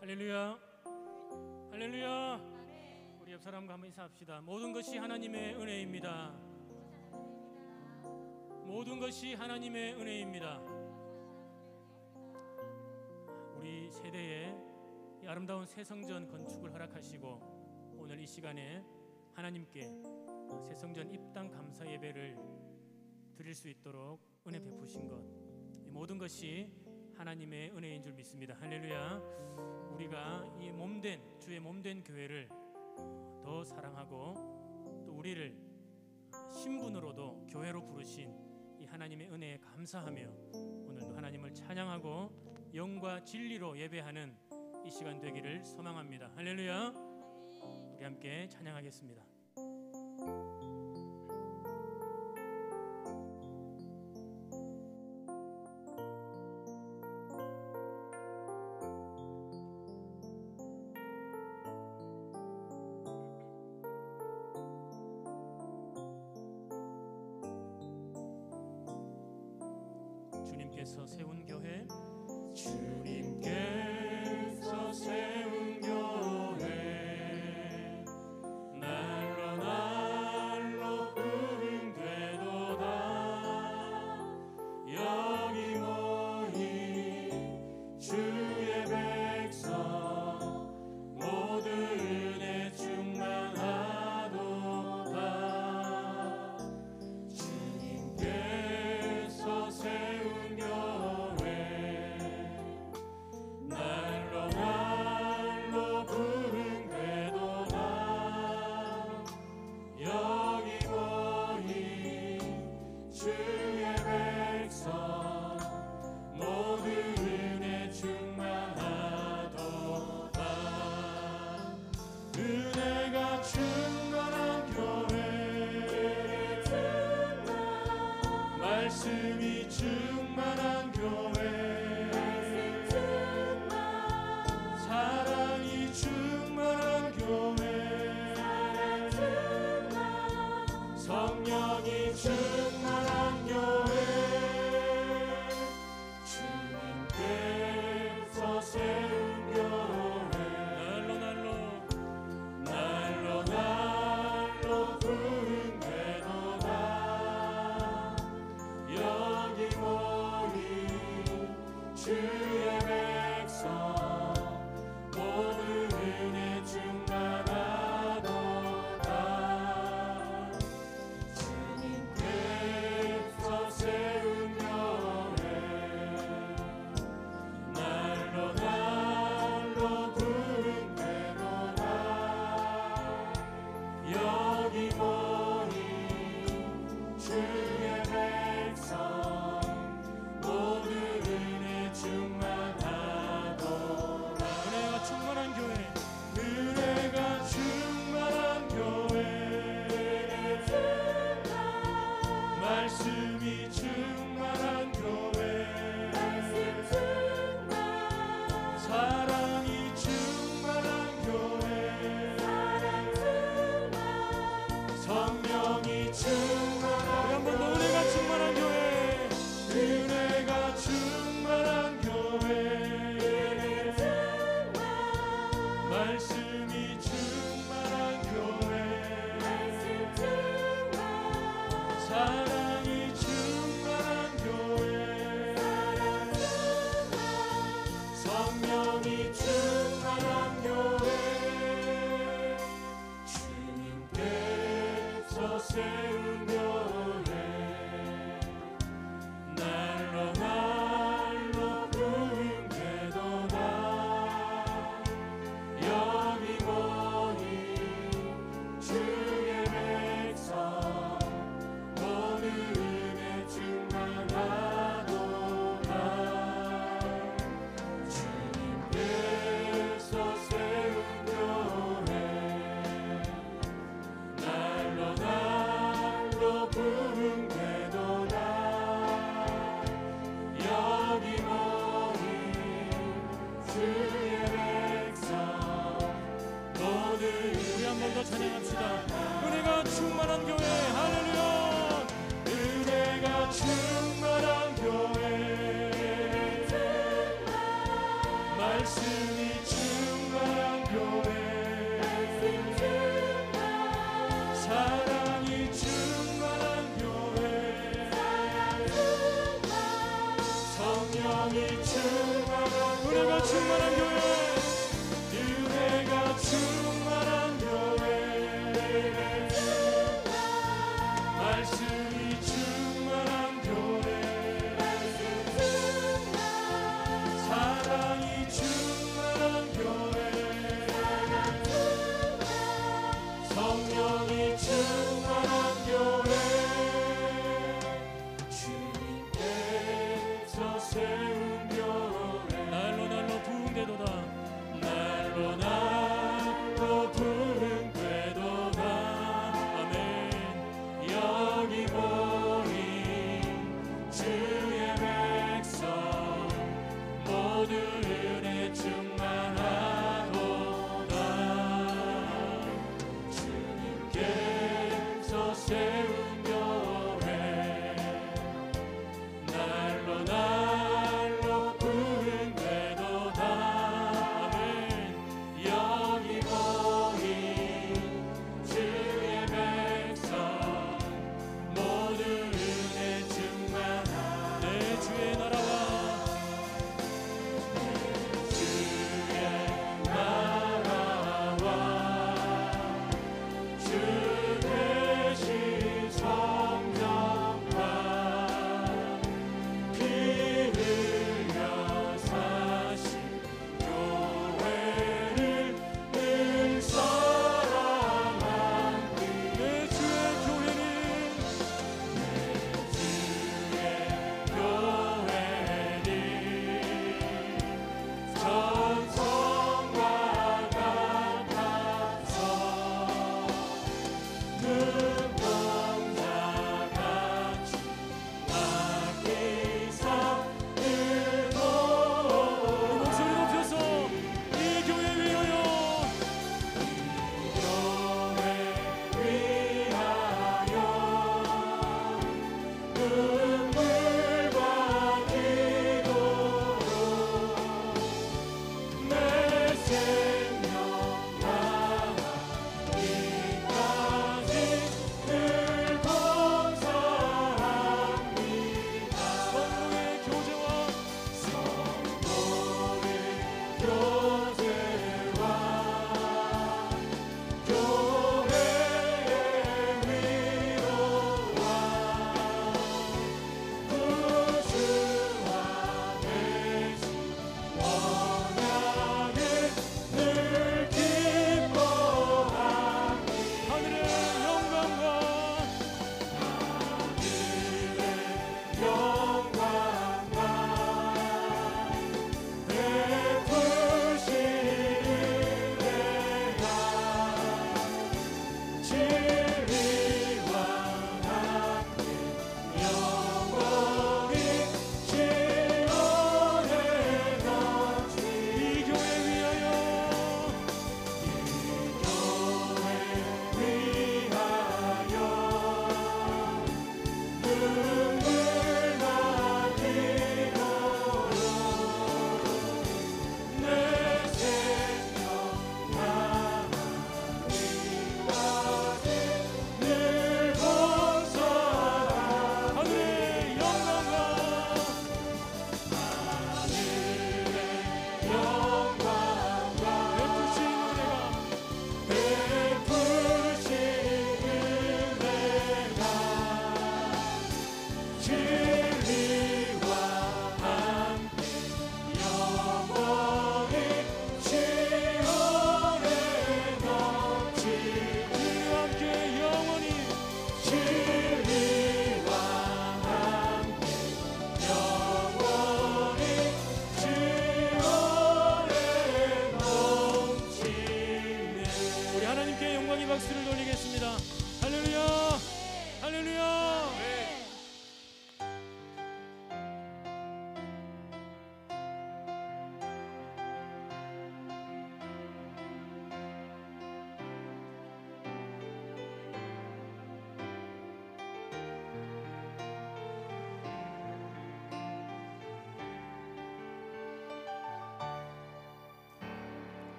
할렐루야, 할렐루야. 우리 옆 사람과 한번 인사합시다. 모든 것이 하나님의 은혜입니다. 모든 것이 하나님의 은혜입니다. 우리 세대에 이 아름다운 새 성전 건축을 허락하시고 오늘 이 시간에 하나님께 새 성전 입당 감사 예배를 드릴 수 있도록 은혜 베푸신 것, 이 모든 것이 하나님의 은혜인 줄 믿습니다. 할렐루야. 우리가 이 몸된 주의 몸된 교회를 더 사랑하고 또 우리를 신분으로도 교회로 부르신 이 하나님의 은혜에 감사하며 오늘도 하나님을 찬양하고 영과 진리로 예배하는 이 시간 되기를 소망합니다. 할렐루야. 우리 함께 찬양하겠습니다. 주님께서 세운 교회, 주님께서 세운 교회 날로 날로 부흥되도다. 여기 모인 주의 백성 모두 은혜 충만하도다. 주님께서 세운 은혜가 충만한 교회, 말씀이 충만한 교회, 사랑이 충만한 교회, 성령이 충만한 교회, 주님께서 세운 교회 주의 백성 모두 은혜 충만하도다. 주님께서 세운 교회 날로 날로 부흥되도다. 여기 모인 주의 백성 모두 충만하도다. 은혜가 충만한 교회, 은혜가 충만한 교회, 말씀이 충만한 교회, 사랑이 충만한 교회, 성령이 충만한 한 번 더 은혜가 충만한 교회, 은혜가 충만한 교회, 말씀이 충만한 교회, 사랑이 충만한 교회, 성령이 충만한 교회, 주님께서 세운 교회 날로 날로 부흥되도다. 여기 모인 주의 백성 모두 은혜 충만하도다. 주님께서 세운 교회 날로 날로 부흥되도다. 여기 모인 주의 백성 모두 우리 한 번 더 찬양합시다. 은혜가 충만한 교회, 할렐루야. 은혜가 충만한 교회, 말씀이 충만한 성령이 충만한 은혜가 충만한 교회, 은혜가 충만한 교회, 말씀이 충만한 교회, 사랑이 충만한 교회, 성령이 충만한 교회, 주님께서 세운 교회, 날로 부흥되도다, 날로 부흥되도다. 아멘. 여기 모인 주의 백성 모두 은혜 충만하도다. 주님께서 세운 교회, 날로 부흥되도다. 아멘. 여기 모인 주의 백성 모두 은혜 충만하도다. 내 주의 나라와 내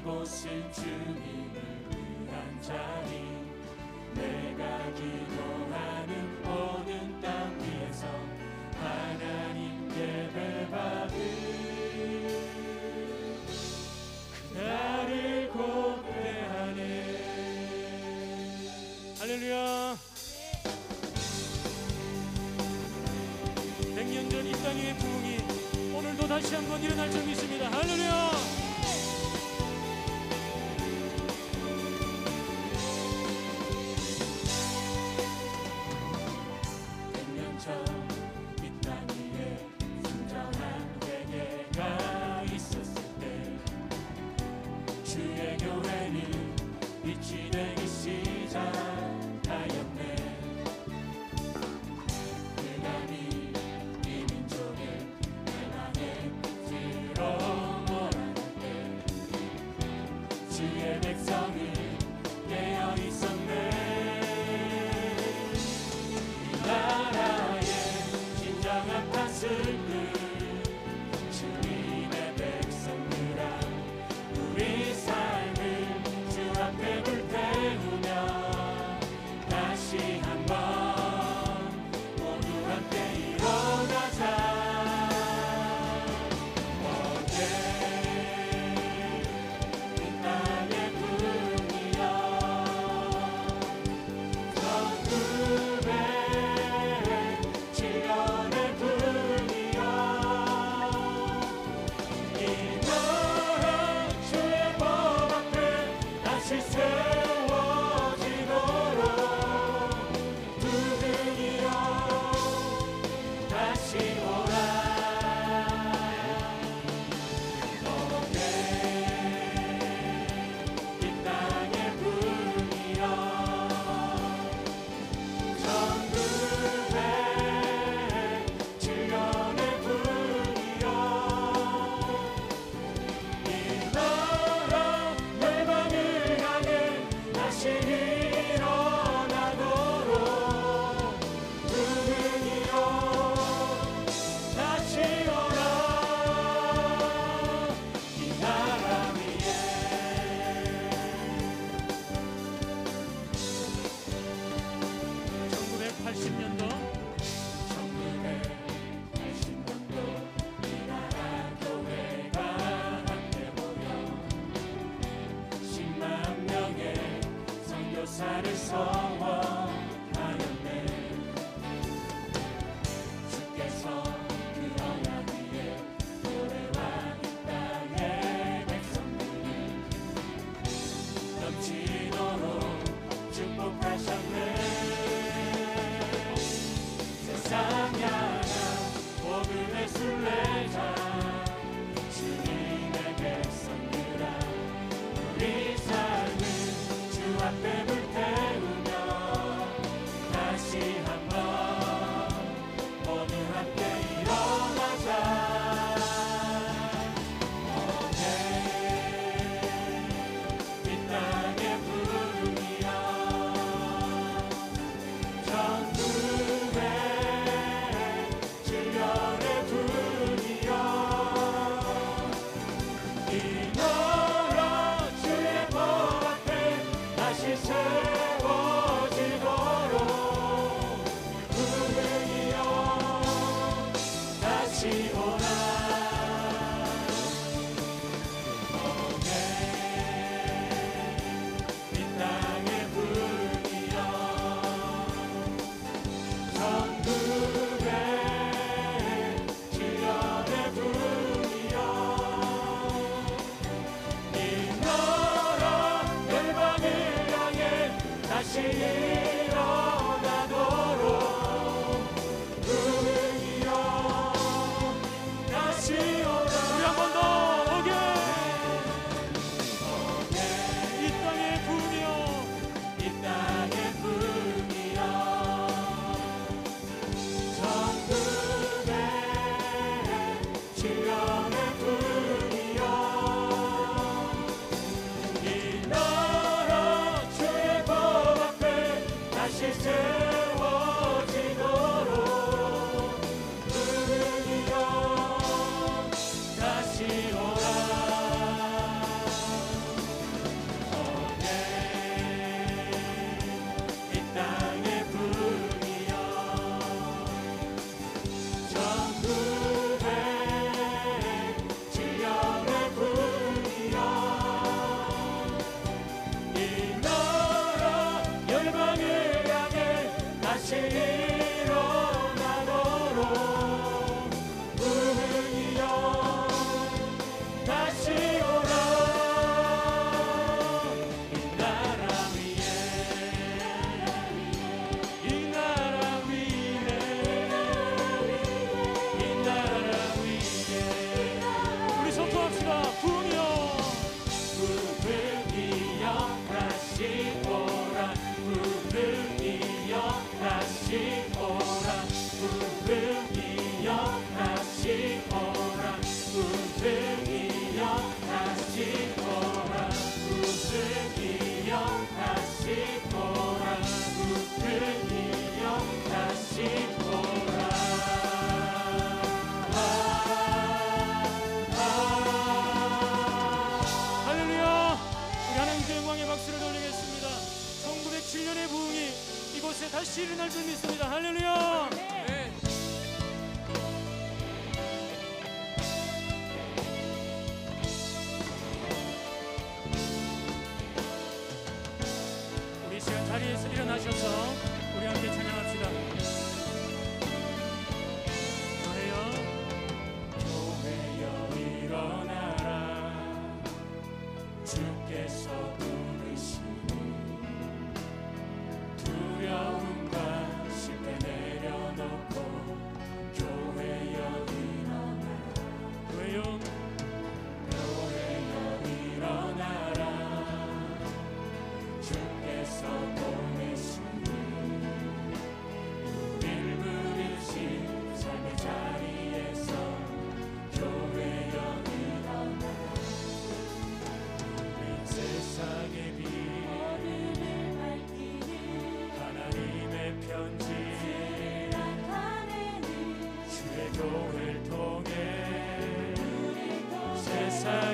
이곳은 주님을 위한 자리. 내가 기도하는 모든 땅 위에서 하나님 예배받을 그날을 고대하네. 할렐루야. 100년 전 이 땅 위의 부흥이 오늘도 다시 한번 일어날 점이 있습니다. 할렐루야.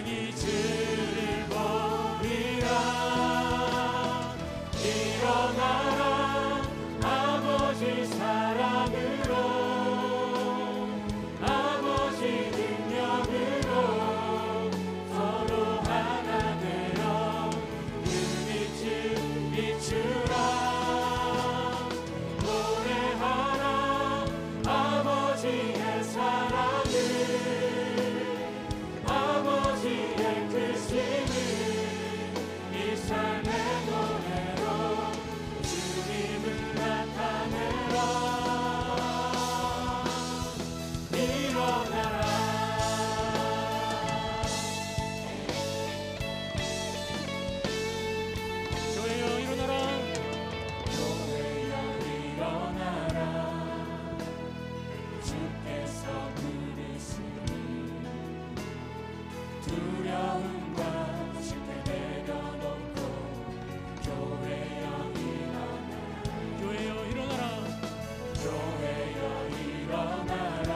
세상이 주를 보리라. 일어나라 아버지 사랑으로, 아버지 능력으로 서로 하나 되어 그 빛을 비추라. 노래하라 아버지의 사랑을, 아버지의 크심을 이 삶의 노래로 주님을 나타내라. 일어나라. 교회여 일어나라. 교회여 일어나라. 주께서 부르시니 두려움과 쉽게 내려놓고 교회여 일어나라. 교회여 일어나라. 교회여 일어나라.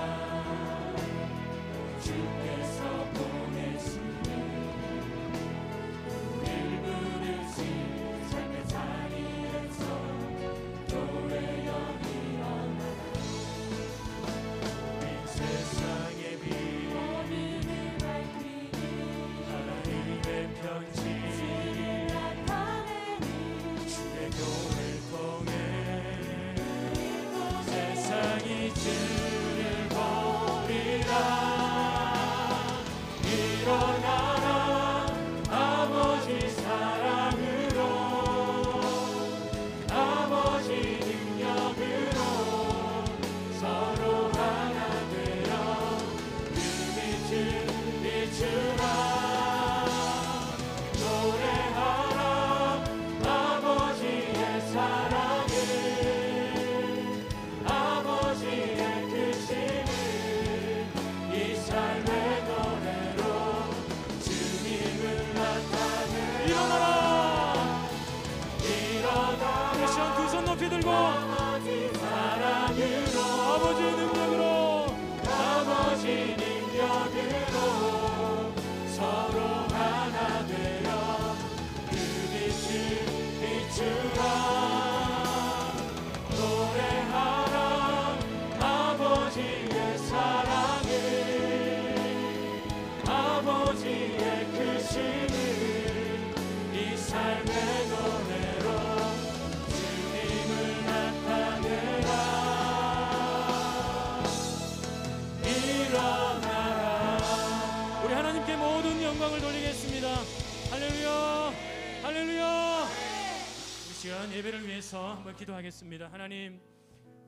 주께서 보내시니 우릴 부르신 삶의 자리에서 교회여 일어나라. 이 세상의 빛 하나님의 편지 주의 교회를 통해 세상이 주를 보리라. 일어나라 아버지 사랑으로, 아버지 능력으로 서로 하나 되어 그 빛을 비추라. 노래하라 아버지의 사랑을, 아버지의 크심을 이 삶의 노래로 주님을 나타내. 일어나라. 일어나라. 이 시간 두 손 높이 들고 아버지 사랑으로, 아버지 능력으로, 아버지 능력으로 서로 하나 되어 그 빛을 비추라. 노래하라 아버지의 사랑을, 아버지의 크심을 이 삶의 노래로 주님을 나타내라. 일어나라. 우리 하나님께 모든 영광을 돌리겠습니다. 할렐루야, 할렐루야. 이 시간 예배를 위해서 한번 기도하겠습니다. 하나님,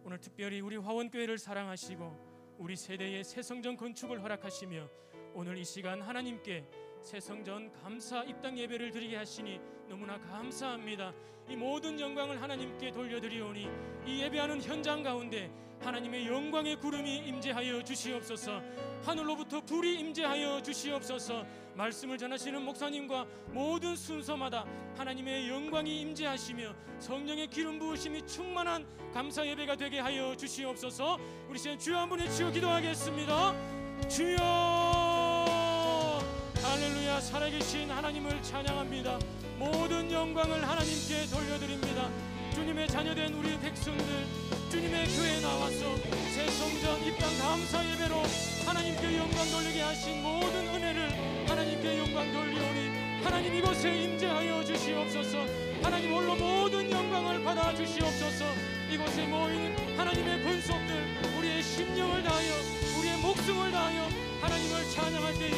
오늘 특별히 우리 화원교회를 사랑하시고 우리 세대의 새성전 건축을 허락하시며 오늘 이 시간 하나님께 새성전 감사 입당 예배를 드리게 하시니 너무나 감사합니다. 이 모든 영광을 하나님께 돌려드리오니 이 예배하는 현장 가운데 하나님의 영광의 구름이 임재하여 주시옵소서. 하늘로부터 불이 임재하여 주시옵소서. 말씀을 전하시는 목사님과 모든 순서마다 하나님의 영광이 임재하시며 성령의 기름 부으심이 충만한 감사 예배가 되게 하여 주시옵소서. 우리 시간 주여 한번 외치고 기도하겠습니다. 주여, 할렐루야. 살아계신 하나님을 찬양합니다. 모든 영광을 하나님께 돌려드립니다. 주님의 자녀된 우리 백성들, 주님의 교회에 나와서 새성전 입당 감사 예배로 하나님께 영광 돌리게 하신 모든 은혜를 하나님께 영광 돌리오니 하나님 이곳에 임재하여 주시옵소서. 하나님 홀로 모든 영광을 받아 주시옵소서. 이곳에 모인 하나님의 권속들, 우리의 심령을 다하여 우리의 목숨을 다하여 하나님을 찬양할 때에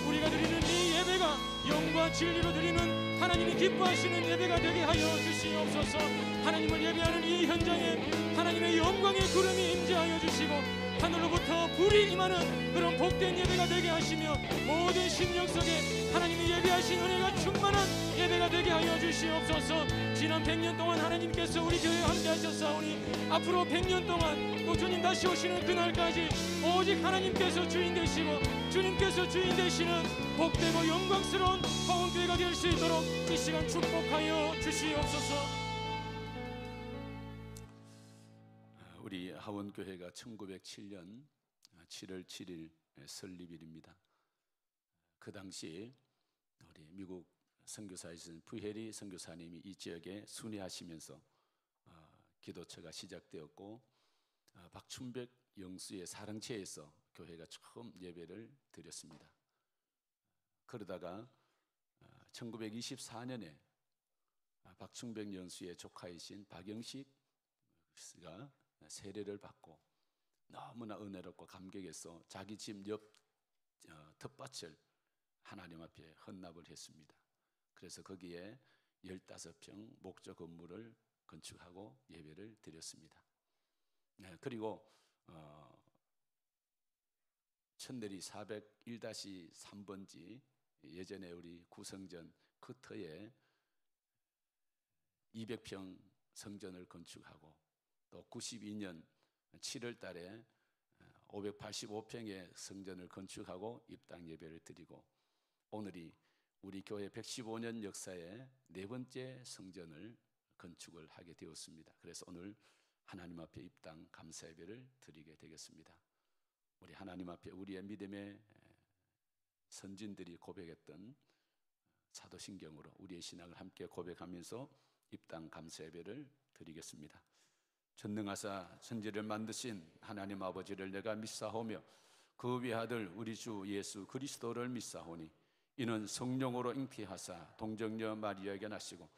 우리가 드리는 이 예배가 영과 진리로 드리는 하나님이 기뻐하시는 예배가 되게 하여 주시옵소서. 하나님을 예배하는 이 현장에 하나님의 영광의 구름이 임재하여 주시고 하늘로부터 불이 임하는 그런 복된 예배가 되게 하시며 모든 심령 속에 하나님이 예배하신 은혜가 충만한 예배가 되게 하여 주시옵소서. 지난 100년 동안 하나님께서 우리 교회에 함께 하셨사오니 앞으로 100년 동안 또 주님 다시 오시는 그날까지 오직 하나님께서 주인 되시고 주님께서 주인 되시는 복되고 영광스러운 화원교회가 될 수 있도록 이 시간 축복하여 주시옵소서. 우리 하원교회가 1907년 7월 7일 설립일입니다. 그 당시 우리 미국 선교사이신 부헤리 선교사님이 이 지역에 순회하시면서 기도처가 시작되었고 박춘백 영수의 사랑채에서 교회가 처음 예배를 드렸습니다. 그러다가 1924년에 박춘백 영수의 조카이신 박영식 씨가 세례를 받고 너무나 은혜롭고 감격해서 자기 집 옆 텃밭을 하나님 앞에 헌납을 했습니다. 그래서 거기에 15평 목조 건물을 건축하고 예배를 드렸습니다. 그리고 천내리 401-3번지 예전에 우리 구성전 그 터에 200평 성전을 건축하고 또 92년 7월 달에 585평의 성전을 건축하고 입당 예배를 드리고 오늘이 우리 교회 115년 역사의 네 번째 성전을 건축을 하게 되었습니다. 그래서 오늘 하나님 앞에 입당 감사 예배를 드리게 되겠습니다. 우리 하나님 앞에 우리의 믿음의 선진들이 고백했던 사도신경으로 우리의 신앙을 함께 고백하면서 입당 감사 예배를 드리겠습니다. 전능하사 천지를 만드신 하나님 아버지를 내가 믿사오며 그 외아들 우리 주 예수 그리스도를 믿사오니 이는 성령으로 잉태하사 동정녀 마리아에게 나시고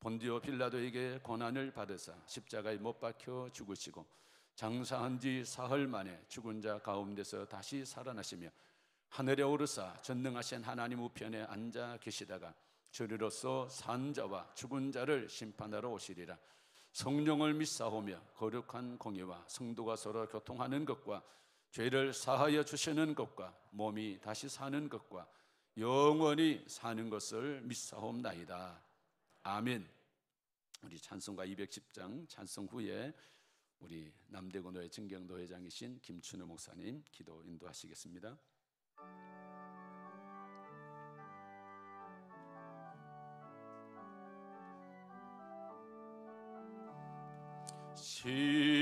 본디오 빌라도에게 고난을 받으사 십자가에 못 박혀 죽으시고 장사한 지 사흘 만에 죽은 자 가운데서 다시 살아나시며 하늘에 오르사 전능하신 하나님 우편에 앉아 계시다가 주리로서 산 자와 죽은 자를 심판하러 오시리라. 성령을 믿사오며 거룩한 공의와 성도가 서로 교통하는 것과 죄를 사하여 주시는 것과 몸이 다시 사는 것과 영원히 사는 것을 믿사옵나이다. 아멘. 우리 찬송가 210장 찬송 후에 우리 남대구노회 정경도 회장이신 김춘우 목사님 기도 인도하시겠습니다.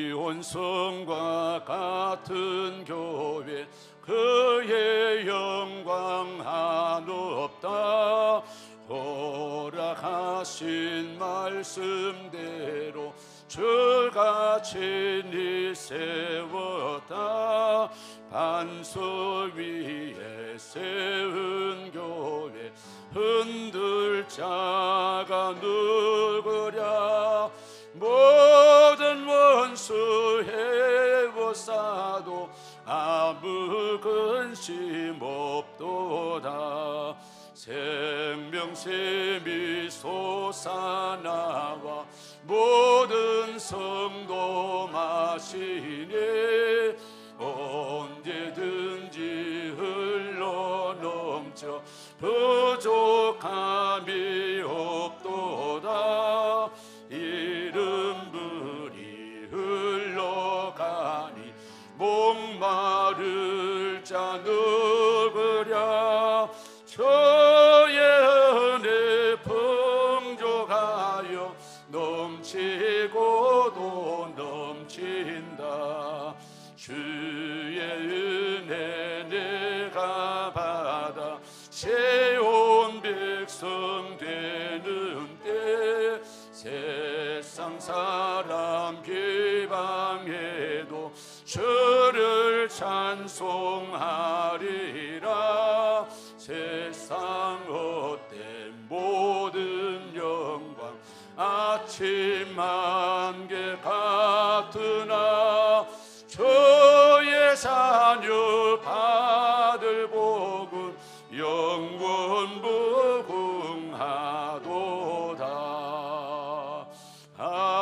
시온성과 같은 교회 그의 영광 한없다. 허락하신 말씀대로 주가 친히 세웠다. 반석 위에 세운 교회 흔들 자가 누구랴. 모든 원수 해보사도 아무 근심 없도다. 생명샘이 솟아나와 모든 성도 마시니 언제든지 흘러넘쳐 부족함이 없도다. 이름물이 흘러가니 목마를 자 누구랴. 저의 은혜 풍족하여 넘치고도 넘친다. 주의 은혜 내가 받아 세운 백성 되는 때 세상 사람 비방해도 주를 찬송하리라. 세상 헛된 모든 영광 아침 안개 같으나 주의 자녀 받을 복은 영원 무궁하도다. 아멘.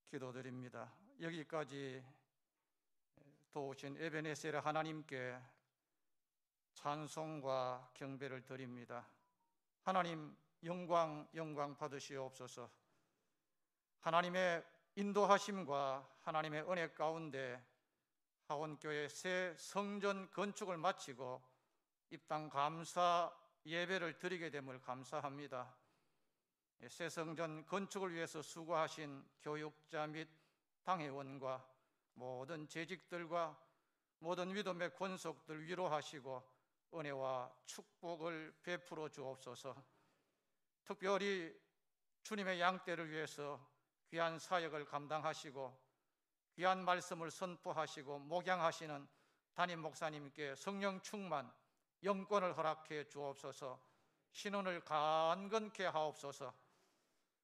기도드립니다. 여기까지 도우신 에베네셀 하나님께 찬송과 경배를 드립니다. 하나님 영광 받으시옵소서. 하나님의 인도하심과 하나님의 은혜 가운데 하원교회 새 성전 건축을 마치고 입당 감사 예배를 드리게 됨을 감사합니다. 새 성전 건축을 위해서 수고하신 교육자 및 당회원과 모든 재직들과 모든 믿음의 권속들 위로하시고 은혜와 축복을 베풀어 주옵소서. 특별히 주님의 양떼를 위해서 귀한 사역을 감당하시고 귀한 말씀을 선포하시고 목양하시는 담임 목사님께 성령 충만, 영권을 허락해 주옵소서. 신원을 간건케 하옵소서.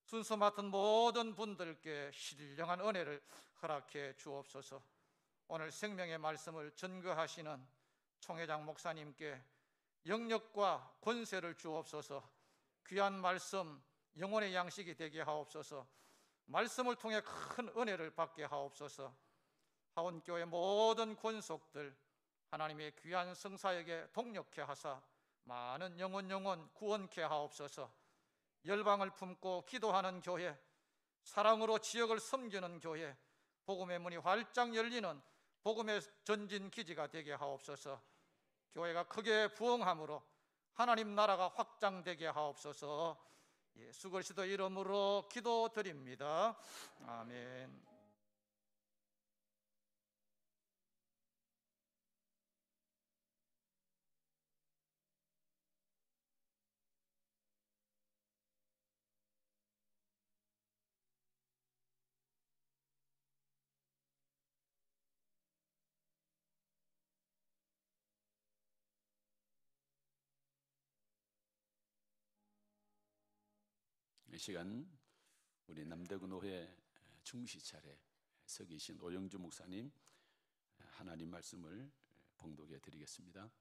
순서 맡은 모든 분들께 신령한 은혜를 허락해 주옵소서. 오늘 생명의 말씀을 전거하시는 총회장 목사님께 영력과 권세를 주옵소서. 귀한 말씀, 영혼의 양식이 되게 하옵소서. 말씀을 통해 큰 은혜를 받게 하옵소서. 하원교회 모든 권속들 하나님의 귀한 성사에게 동력케 하사 많은 영혼 구원케 하옵소서. 열방을 품고 기도하는 교회, 사랑으로 지역을 섬기는 교회, 복음의 문이 활짝 열리는 복음의 전진 기지가 되게 하옵소서. 교회가 크게 부흥함으로 하나님 나라가 확장되게 하옵소서. 예수 그리스도 이름으로 기도드립니다. 아멘. 이 시간 우리 남대구노회 중시 차례 서 계신 오영주 목사님 하나님 말씀을 봉독해 드리겠습니다.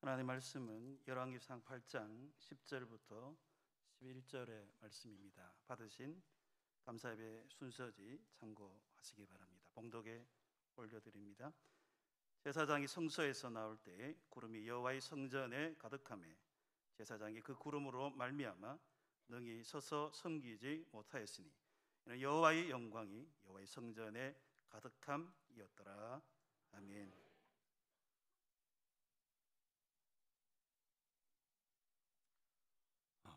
하나님 말씀은 열왕기상 8장 10절부터 11절의 말씀입니다. 받으신 감사예배 순서지 참고하시기 바랍니다. 봉독에 올려드립니다. 제사장이 성소에서 나올 때 구름이 여호와의 성전에 가득하매 제사장이 그 구름으로 말미암아 능히 서서 섬기지 못하였으니 이는 여호와의 영광이 여호와의 성전에 가득함이었더라. 아멘.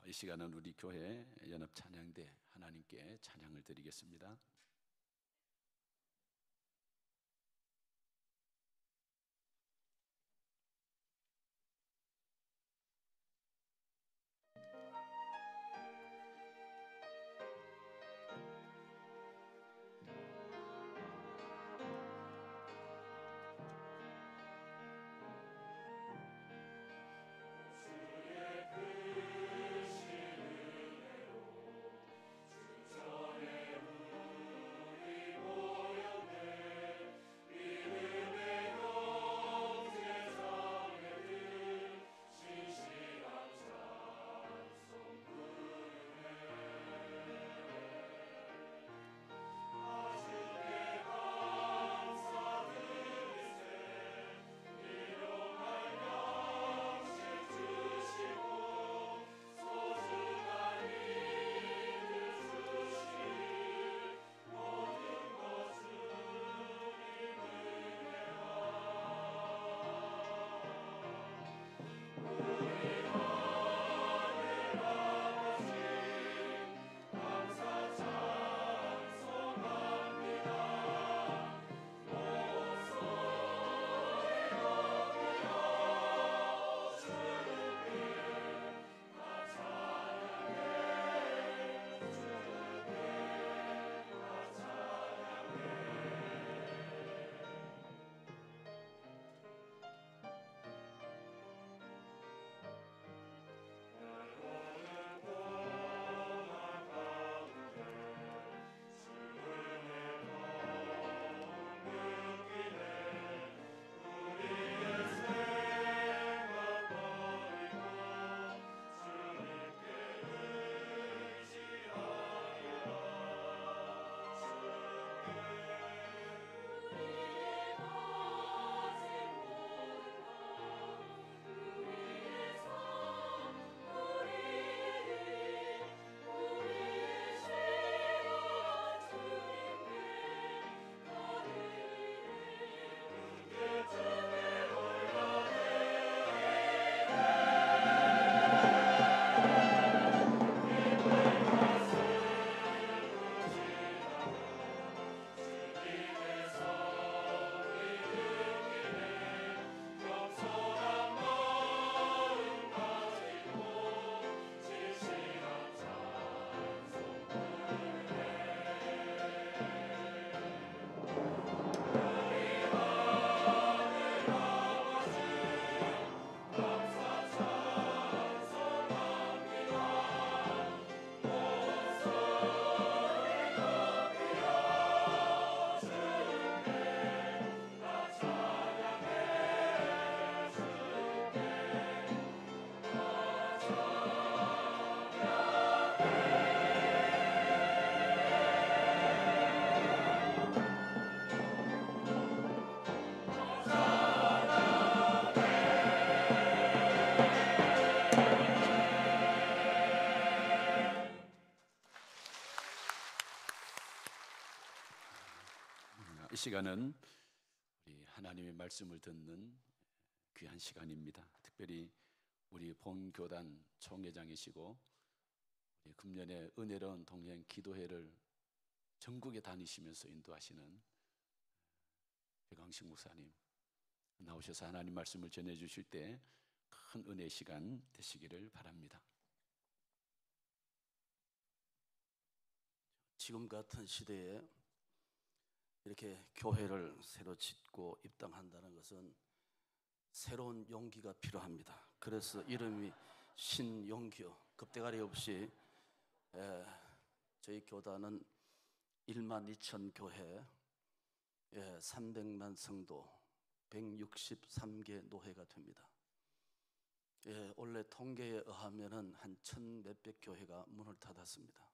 이 시간은 우리 교회 연합 찬양대 하나님께 찬양을 드리겠습니다. 시간은 우리 하나님의 말씀을 듣는 귀한 시간입니다. 특별히 우리 본교단 총회장이시고 우리 금년에 은혜로운 동행 기도회를 전국에 다니시면서 인도하시는 백왕식 목사님 나오셔서 하나님 말씀을 전해주실 때 큰 은혜의 시간 되시기를 바랍니다. 지금 같은 시대에 이렇게 교회를 새로 짓고 입당한다는 것은 새로운 용기가 필요합니다. 그래서 이름이 신용기요. 급대가리 없이 저희 교단은 1만 2천 교회, 300만 성도, 163개 노회가 됩니다. 원래 통계에 의하면은 한 1,000몇백 교회가 문을 닫았습니다.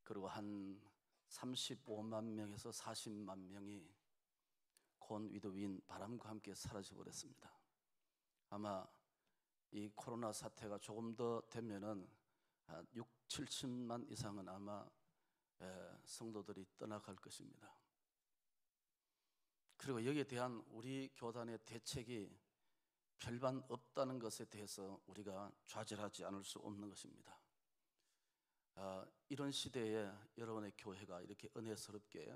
그리고 한 35만 명에서 40만 명이 곤 위도인 바람과 함께 사라져 버렸습니다. 아마 이 코로나 사태가 조금 더 되면은 6, 70만 이상은 아마 성도들이 떠나갈 것입니다. 그리고 여기에 대한 우리 교단의 대책이 별반 없다는 것에 대해서 우리가 좌절하지 않을 수 없는 것입니다. 이런 시대에 여러분의 교회가 이렇게 은혜스럽게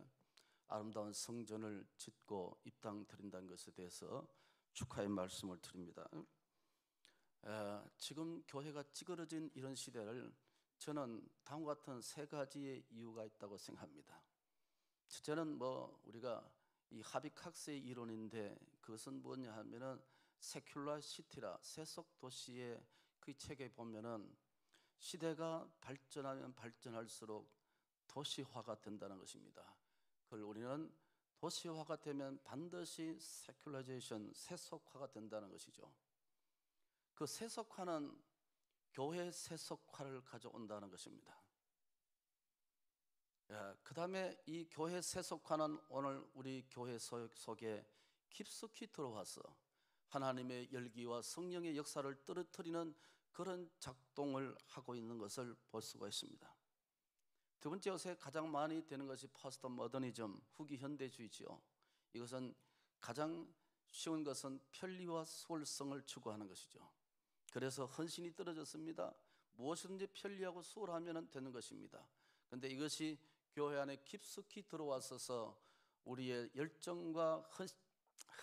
아름다운 성전을 짓고 입당 드린다는 것에 대해서 축하의 말씀을 드립니다. 지금 교회가 찌그러진 이런 시대를 저는 다음과 같은 세 가지의 이유가 있다고 생각합니다. 첫째는 우리가 이 하빅학스의 이론인데 그것은 뭐냐 하면은 세큘러 시티라 세속 도시의 그 책에 보면은 시대가 발전하면 발전할수록 도시화가 된다는 것입니다. 그걸 우리는 도시화가 되면 반드시 세큘라이제이션, 세속화가 된다는 것이죠. 그 세속화는 교회 세속화를 가져온다는 것입니다. 그 다음에 이 교회 세속화는 오늘 우리 교회 속에 깊숙이 들어와서 하나님의 열기와 성령의 역사를 떨어뜨리는 그런 작동을 하고 있는 것을 볼 수가 있습니다. 두 번째, 요새 가장 많이 되는 것이 포스트 모더니즘, 후기 현대주의지요. 이것은 가장 쉬운 것은 편리와 수월성을 추구하는 것이죠. 그래서 헌신이 떨어졌습니다. 무엇이든지 편리하고 수월하면 되는 것입니다. 그런데 이것이 교회 안에 깊숙이 들어와서 우리의 열정과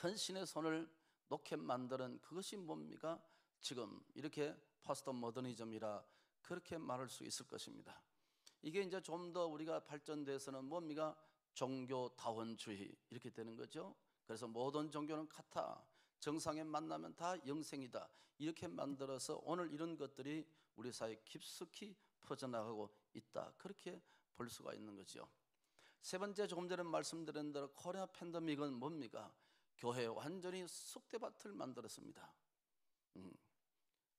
헌신의 손을 놓게 만드는 그것이 뭡니까? 지금 이렇게 포스트 모더니즘이라 그렇게 말할 수 있을 것입니다. 이게 이제 좀 더 우리가 발전돼서는 뭡니까? 종교다원주의 이렇게 되는 거죠. 그래서 모든 종교는 같아. 정상에 만나면 다 영생이다. 이렇게 만들어서 오늘 이런 것들이 우리 사회에 깊숙이 퍼져나가고 있다. 그렇게 볼 수가 있는 거죠. 세 번째, 조금 전에 말씀드린 대로 코로나 팬데믹은 뭡니까? 교회에 완전히 쑥대밭을 만들었습니다.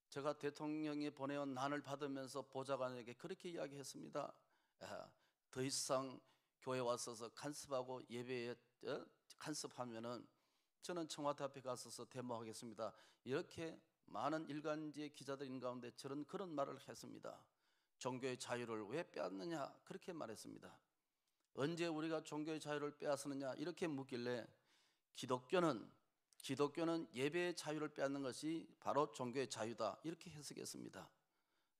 제가 대통령이 보내온 난을 받으면서 보좌관에게 그렇게 이야기했습니다. 더 이상 교회 와서 간섭하고 예배에 간섭하면은 저는 청와대 앞에 가서 데모하겠습니다. 이렇게 많은 일간지의 기자들인 가운데 저는 그런 말을 했습니다. 종교의 자유를 왜 빼앗느냐 그렇게 말했습니다. 언제 우리가 종교의 자유를 빼앗느냐 이렇게 묻길래 기독교는 예배의 자유를 빼앗는 것이 바로 종교의 자유다 이렇게 해석했습니다.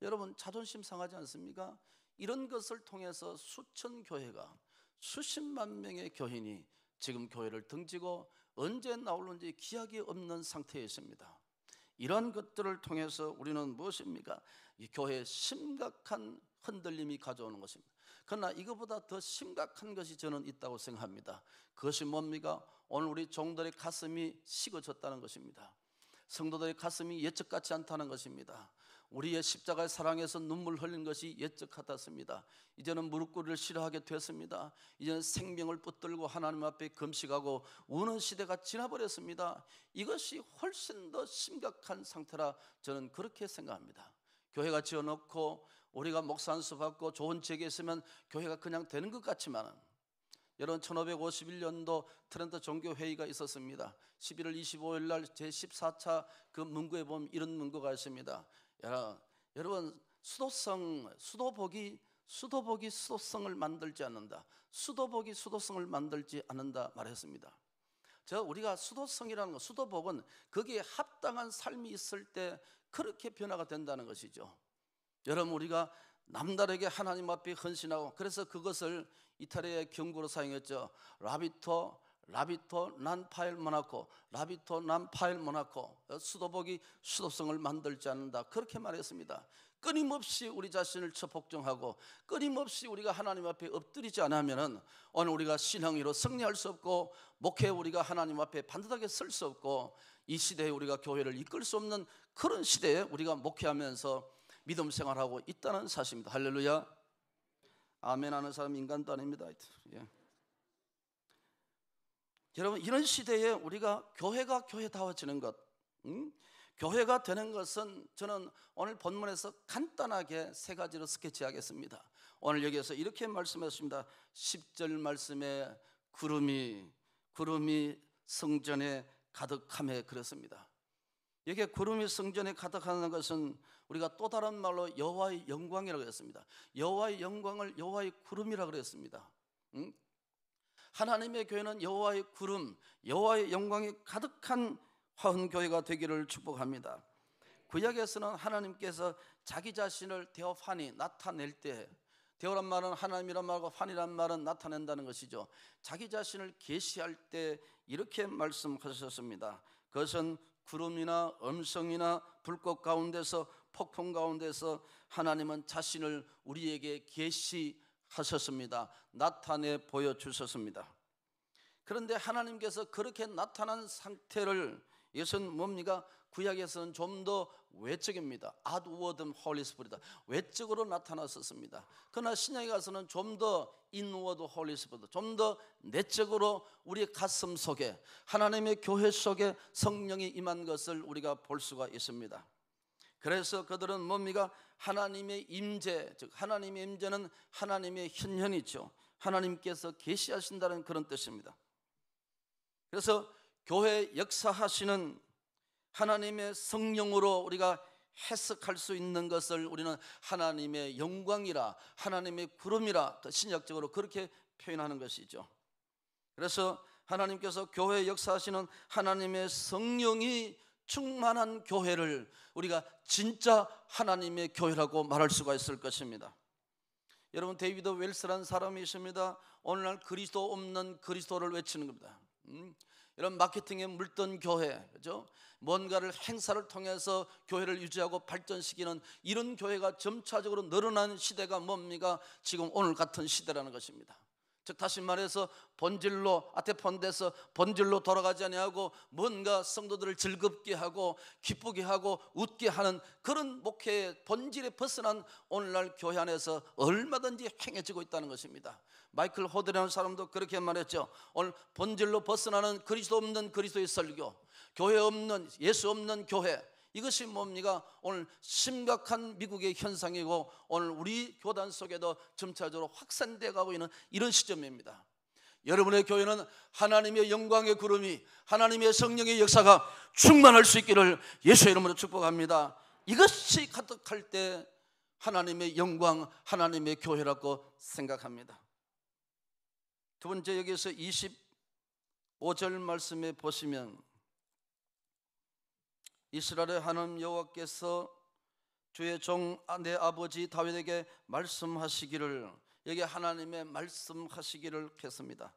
여러분 자존심 상하지 않습니까? 이런 것을 통해서 수천 교회가 수십만 명의 교인이 지금 교회를 등지고 언제 나올는지 기약이 없는 상태에 있습니다. 이런 것들을 통해서 우리는 무엇입니까? 이 교회에 심각한 흔들림이 가져오는 것입니다. 그러나 이것보다 더 심각한 것이 저는 있다고 생각합니다. 그것이 뭡니까? 오늘 우리 종들의 가슴이 식어졌다는 것입니다. 성도들의 가슴이 예적 같지 않다는 것입니다. 우리의 십자가의 사랑에서 눈물 흘린 것이 예적 같았습니다. 이제는 무릎 꿇기를 싫어하게 됐습니다. 이제는 생명을 붙들고 하나님 앞에 금식하고 우는 시대가 지나버렸습니다. 이것이 훨씬 더 심각한 상태라 저는 그렇게 생각합니다. 교회가 지어놓고 우리가 목사 안수 받고 좋은 지역에 있으면 교회가 그냥 되는 것 같지만은 여러분 1551년도 트렌트 종교회의가 있었습니다. 11월 25일 날 제14차 그 문구에 보면 이런 문구가 있습니다. 여러분 수도복이 수도복이 수도성을 만들지 않는다. 수도복이 수도성을 만들지 않는다 말했습니다. 우리가 수도성이라는 것, 수도복은 거기에 합당한 삶이 있을 때 그렇게 변화가 된다는 것이죠. 여러분, 우리가 남다르게 하나님 앞에 헌신하고, 그래서 그것을 이탈리아의 경구로 사용했죠. 라비토 난 파일 모나코, 라비토 난 파일 모나코. 수도복이 수도성을 만들지 않는다, 그렇게 말했습니다. 끊임없이 우리 자신을 복종하고 끊임없이 우리가 하나님 앞에 엎드리지 않으면 오늘 우리가 신앙으로 승리할 수 없고, 목회에 우리가 하나님 앞에 반듯하게 설 수 없고, 이 시대에 우리가 교회를 이끌 수 없는 그런 시대에 우리가 목회하면서 믿음 생활하고 있다는 사실입니다. 할렐루야. 아멘 하는 사람 인간도 아닙니다. 예. 여러분, 이런 시대에 우리가 교회가 교회다워지는 것, 교회가 되는 것은 저는 오늘 본문에서 간단하게 세 가지로 스케치하겠습니다. 오늘 여기에서 이렇게 말씀했습니다. 10절 말씀에 구름이 성전에 가득함에 그랬습니다. 여기에 구름이 성전에 가득하는 것은 우리가 또 다른 말로 여호와의 영광이라고 했습니다. 여호와의 영광을 여호와의 구름이라고 그랬습니다. 하나님의 교회는 여호와의 구름, 여호와의 영광이 가득한 화훈교회가 되기를 축복합니다. 구약에서는 하나님께서 자기 자신을 데오파니, 나타낼 때, 데오란 말은 하나님이란 말과 판이란 말은 나타낸다는 것이죠. 자기 자신을 계시할 때 이렇게 말씀하셨습니다. 그것은 구름이나 음성이나 불꽃 가운데서, 폭풍 가운데서 하나님은 자신을 우리에게 계시하셨습니다. 나타내 보여주셨습니다. 그런데 하나님께서 그렇게 나타난 상태를, 이것은 뭡니까? 구약에서는 좀 더 외적입니다. outward Holy Spirit, 외적으로 나타났었습니다. 그러나 신약에 가서는 좀 더 inward Holy Spirit, 좀 더 내적으로 우리의 가슴 속에, 하나님의 교회 속에 성령이 임한 것을 우리가 볼 수가 있습니다. 그래서 그들은 뭡니까? 하나님의 임재, 즉 하나님의 임재는 하나님의 현현이죠. 하나님께서 계시하신다는 그런 뜻입니다. 그래서 교회 역사하시는 하나님의 성령으로 우리가 해석할 수 있는 것을 우리는 하나님의 영광이라, 하나님의 구름이라 신약적으로 그렇게 표현하는 것이죠. 그래서 하나님께서 교회 역사하시는 하나님의 성령이 충만한 교회를 우리가 진짜 하나님의 교회라고 말할 수가 있을 것입니다. 여러분, 데이비드 웰스라는 사람이 있습니다. 오늘날 그리스도 없는 그리스도를 외치는 겁니다. 이런 마케팅에 물든 교회, 그죠? 뭔가를 행사를 통해서 교회를 유지하고 발전시키는 이런 교회가 점차적으로 늘어나는 시대가 뭡니까? 지금 오늘 같은 시대라는 것입니다. 즉 다시 말해서 본질로, 아테폰데서 본질로 돌아가지 아니하고 뭔가 성도들을 즐겁게 하고 기쁘게 하고 웃게 하는 그런 목회의 본질에 벗어난 오늘날 교회 안에서 얼마든지 행해지고 있다는 것입니다. 마이클 호드라는 사람도 그렇게 말했죠. 오늘 본질로 벗어나는 그리스도 없는 그리스도의 설교, 교회 없는, 예수 없는 교회, 이것이 뭡니까? 오늘 심각한 미국의 현상이고 오늘 우리 교단 속에도 점차적으로 확산되어 가고 있는 이런 시점입니다. 여러분의 교회는 하나님의 영광의 구름이, 하나님의 성령의 역사가 충만할 수 있기를 예수의 이름으로 축복합니다. 이것이 가득할 때 하나님의 영광, 하나님의 교회라고 생각합니다. 두 번째, 여기서 25절 말씀에 보시면 이스라엘의 하나님 여호와께서 주의 종 내 아버지 다윗에게 말씀하시기를, 여기 하나님의 말씀하시기를 했습니다.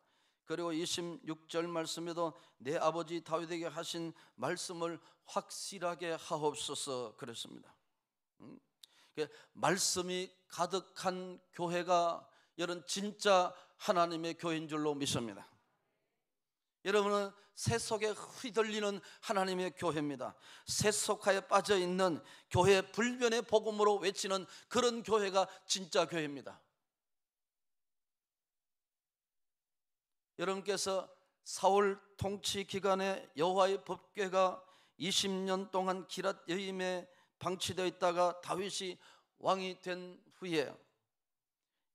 그리고 26절 말씀에도 내 아버지 다윗에게 하신 말씀을 확실하게 하옵소서 그랬습니다. 말씀이 가득한 교회가 여러분 진짜 하나님의 교회인 줄로 믿습니다. 여러분은 세속에 휘둘리는 하나님의 교회입니다. 세속화에 빠져있는 교회 불변의 복음으로 외치는 그런 교회가 진짜 교회입니다. 여러분께서 사울 통치 기간에 여호와의 법궤가 20년 동안 기랏 여임에 방치되어 있다가 다윗이 왕이 된 후에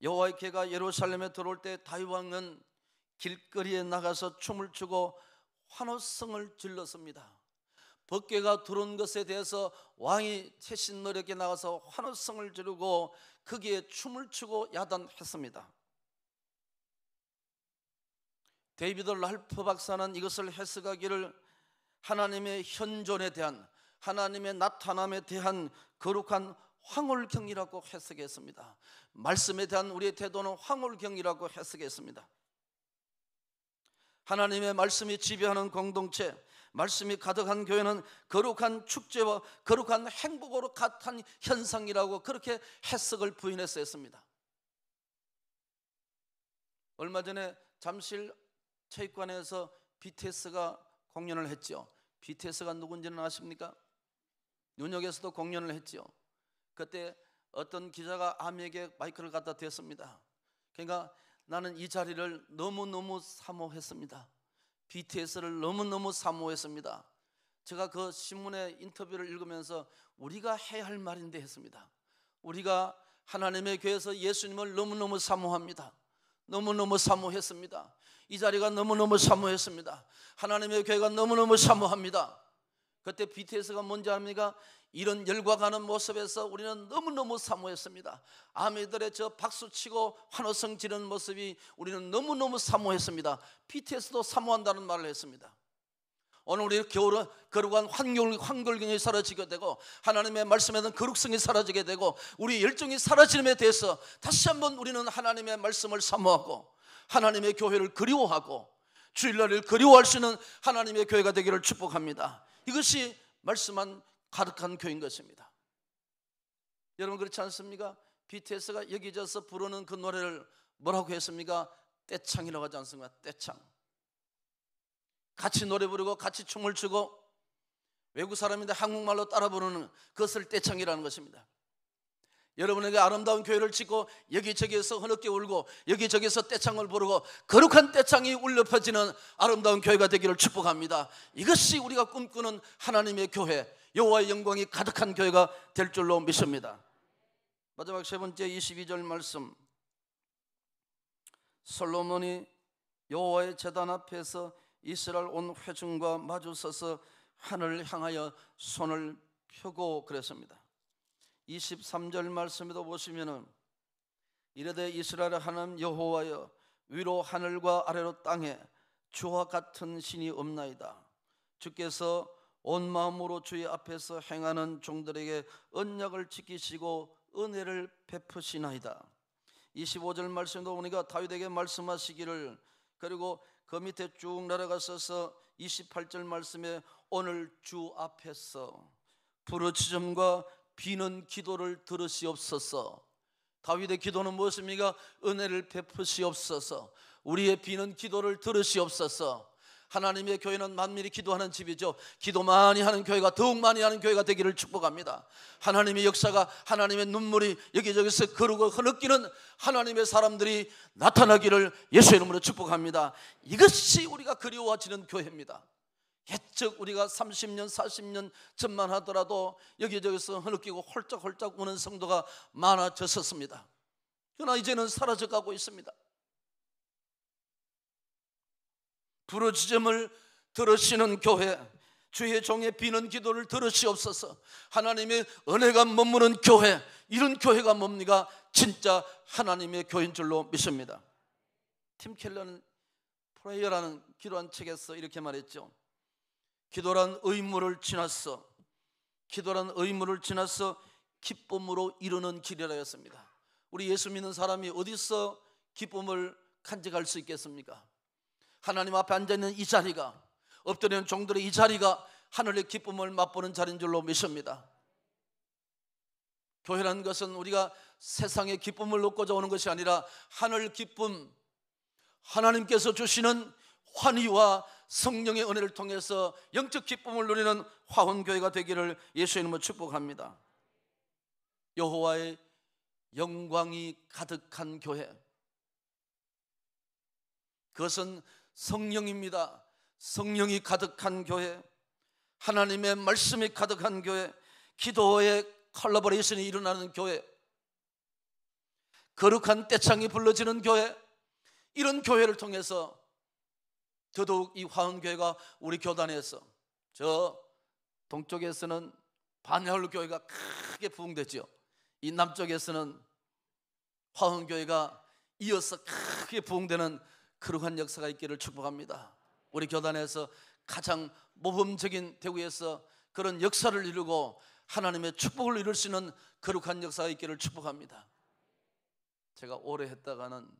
여호와의 궤가 예루살렘에 들어올 때 다윗 왕은 길거리에 나가서 춤을 추고 환호성을 질렀습니다. 법궤가 들어온 것에 대해서 왕이 최신 노력에 나가서 환호성을 지르고 거기에 춤을 추고 야단했습니다. 데이비드 랄프 박사는 이것을 해석하기를 하나님의 현존에 대한, 하나님의 나타남에 대한 거룩한 황홀경이라고 해석했습니다. 말씀에 대한 우리의 태도는 황홀경이라고 해석했습니다. 하나님의 말씀이 지배하는 공동체, 말씀이 가득한 교회는 거룩한 축제와 거룩한 행복으로 가득한 현상이라고 그렇게 해석을 부인해서 했습니다. 얼마 전에 잠실 체육관에서 BTS가 공연을 했죠. BTS가 누군지는 아십니까? 뉴욕에서도 공연을 했죠. 그때 어떤 기자가 아미에게 마이크를 갖다 댔습니다. 그러니까 나는 이 자리를 너무너무 사모했습니다. BTS를 너무너무 사모했습니다. 제가 그 신문의 인터뷰를 읽으면서 우리가 해야 할 말인데 했습니다. 우리가 하나님의 교회에서 예수님을 너무너무 사모합니다. 너무너무 사모했습니다. 이 자리가 너무너무 사모했습니다. 하나님의 교회가 너무너무 사모합니다. 그때 BTS가 뭔지 압니까? 이런 열과 가는 모습에서 우리는 너무너무 사모했습니다. 아미들의 저 박수치고 환호성 지르는 모습이 우리는 너무너무 사모했습니다. BTS도 사모한다는 말을 했습니다. 오늘 우리 겨울은 거룩한 황골경이 사라지게 되고 하나님의 말씀에 대한 거룩성이 사라지게 되고 우리 열정이 사라짐에 대해서 다시 한번 우리는 하나님의 말씀을 사모하고 하나님의 교회를 그리워하고 주일날을 그리워할 수 있는 하나님의 교회가 되기를 축복합니다. 이것이 말씀만 가득한 교회인 것입니다. 여러분 그렇지 않습니까? BTS가 여기저기서 부르는 그 노래를 뭐라고 했습니까? 떼창이라고 하지 않습니까? 떼창. 같이 노래 부르고 같이 춤을 추고 외국 사람인데 한국말로 따라 부르는 그것을 떼창이라는 것입니다. 여러분에게 아름다운 교회를 짓고 여기저기에서 흐느껴 울고 여기저기에서 떼창을 부르고 거룩한 떼창이 울려 퍼지는 아름다운 교회가 되기를 축복합니다. 이것이 우리가 꿈꾸는 하나님의 교회, 여호와의 영광이 가득한 교회가 될 줄로 믿습니다. 마지막 세 번째 22절 말씀, 솔로몬이 여호와의 제단 앞에서 이스라엘 온 회중과 마주 서서 하늘을 향하여 손을 펴고 그랬습니다. 23절 말씀에도 보시면은 이르되 이스라엘의 하나님 여호와여 위로 하늘과 아래로 땅에 주와 같은 신이 없나이다. 주께서 온 마음으로 주의 앞에서 행하는 종들에게 언약을 지키시고 은혜를 베푸시나이다. 25절 말씀도 보니까 다윗에게 말씀하시기를, 그리고 그 밑에 쭉 내려가셔서 28절 말씀에 오늘 주 앞에서 부르짖음과 비는 기도를 들으시옵소서. 다윗의 기도는 무엇입니까? 은혜를 베푸시옵소서. 우리의 비는 기도를 들으시옵소서. 하나님의 교회는 만민이 기도하는 집이죠. 기도 많이 하는 교회가 더욱 많이 하는 교회가 되기를 축복합니다. 하나님의 역사가, 하나님의 눈물이 여기저기서 거르고 흐느끼는 하나님의 사람들이 나타나기를 예수의 이름으로 축복합니다. 이것이 우리가 그리워지는 교회입니다. 옛적 우리가 30년 40년 전만 하더라도 여기저기서 흐느끼고 홀짝홀짝 우는 성도가 많아졌었습니다. 그러나 이제는 사라져가고 있습니다. 부르짖음을 들으시는 교회, 주의 종의 비는 기도를 들으시옵소서. 하나님의 은혜가 머무는 교회, 이런 교회가 뭡니까? 진짜 하나님의 교회인 줄로 믿습니다. 팀 켈러는 프레이어라는 기도한 책에서 이렇게 말했죠. 기도란 의무를 지나서, 기도란 의무를 지나서 기쁨으로 이루는 길이라 했습니다. 우리 예수 믿는 사람이 어디서 기쁨을 간직할 수 있겠습니까? 하나님 앞에 앉아있는 이 자리가, 엎드리는 종들의 이 자리가 하늘의 기쁨을 맛보는 자리인 줄로 믿습니다. 교회라는 것은 우리가 세상의 기쁨을 얻고자 오는 것이 아니라 하늘 기쁨, 하나님께서 주시는 환희와 성령의 은혜를 통해서 영적 기쁨을 누리는 화원교회가 되기를 예수의 이름으로 축복합니다. 여호와의 영광이 가득한 교회, 그것은 성령입니다. 성령이 가득한 교회, 하나님의 말씀이 가득한 교회, 기도의 컬러버레이션이 일어나는 교회, 거룩한 떼창이 불러지는 교회, 이런 교회를 통해서 더더욱 이 화원교회가 우리 교단에서 저 동쪽에서는 반야울 교회가 크게 부흥되죠. 이 남쪽에서는 화흥교회가 이어서 크게 부흥되는 그러한 역사가 있기를 축복합니다. 우리 교단에서 가장 모범적인 대구에서 그런 역사를 이루고 하나님의 축복을 이룰 수 있는 거룩한 역사가 있기를 축복합니다. 제가 오래 했다가는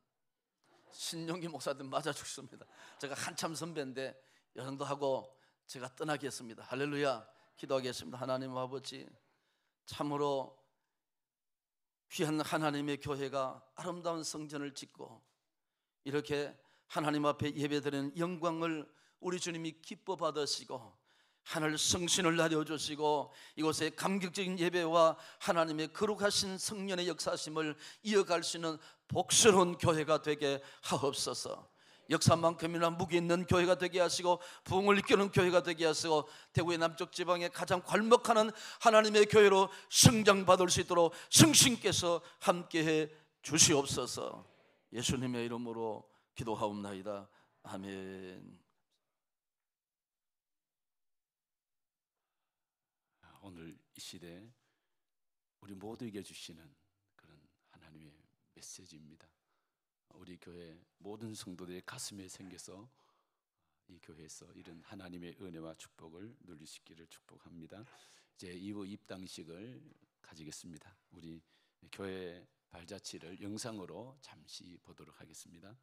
신용기 목사님 맞아 죽습니다. 제가 한참 선배인데 이 정도 하고 제가 떠나겠습니다. 할렐루야. 기도하겠습니다. 하나님 아버지, 참으로 귀한 하나님의 교회가 아름다운 성전을 짓고 이렇게 하나님 앞에 예배드리는 영광을 우리 주님이 기뻐 받으시고 하늘 성신을 내려주시고 이곳에 감격적인 예배와 하나님의 거룩하신 성령의 역사심을 이어갈 수 있는 복스러운 교회가 되게 하옵소서. 역사만큼이나 무게 있는 교회가 되게 하시고 부흥을 이끄는 교회가 되게 하시고 대구의 남쪽 지방에 가장 괄목하는 하나님의 교회로 성장받을 수 있도록 성신께서 함께해 주시옵소서. 예수님의 이름으로 기도하옵나이다. 아멘. 오늘 이 시대 우리 모두에게 주시는 그런 하나님의 메시지입니다. 우리 교회 모든 성도들의 가슴에 생겨서 이 교회에서 이런 하나님의 은혜와 축복을 누릴 수 있기를 축복합니다. 이제 이후 입당식을 가지겠습니다. 우리 교회 발자취를 영상으로 잠시 보도록 하겠습니다.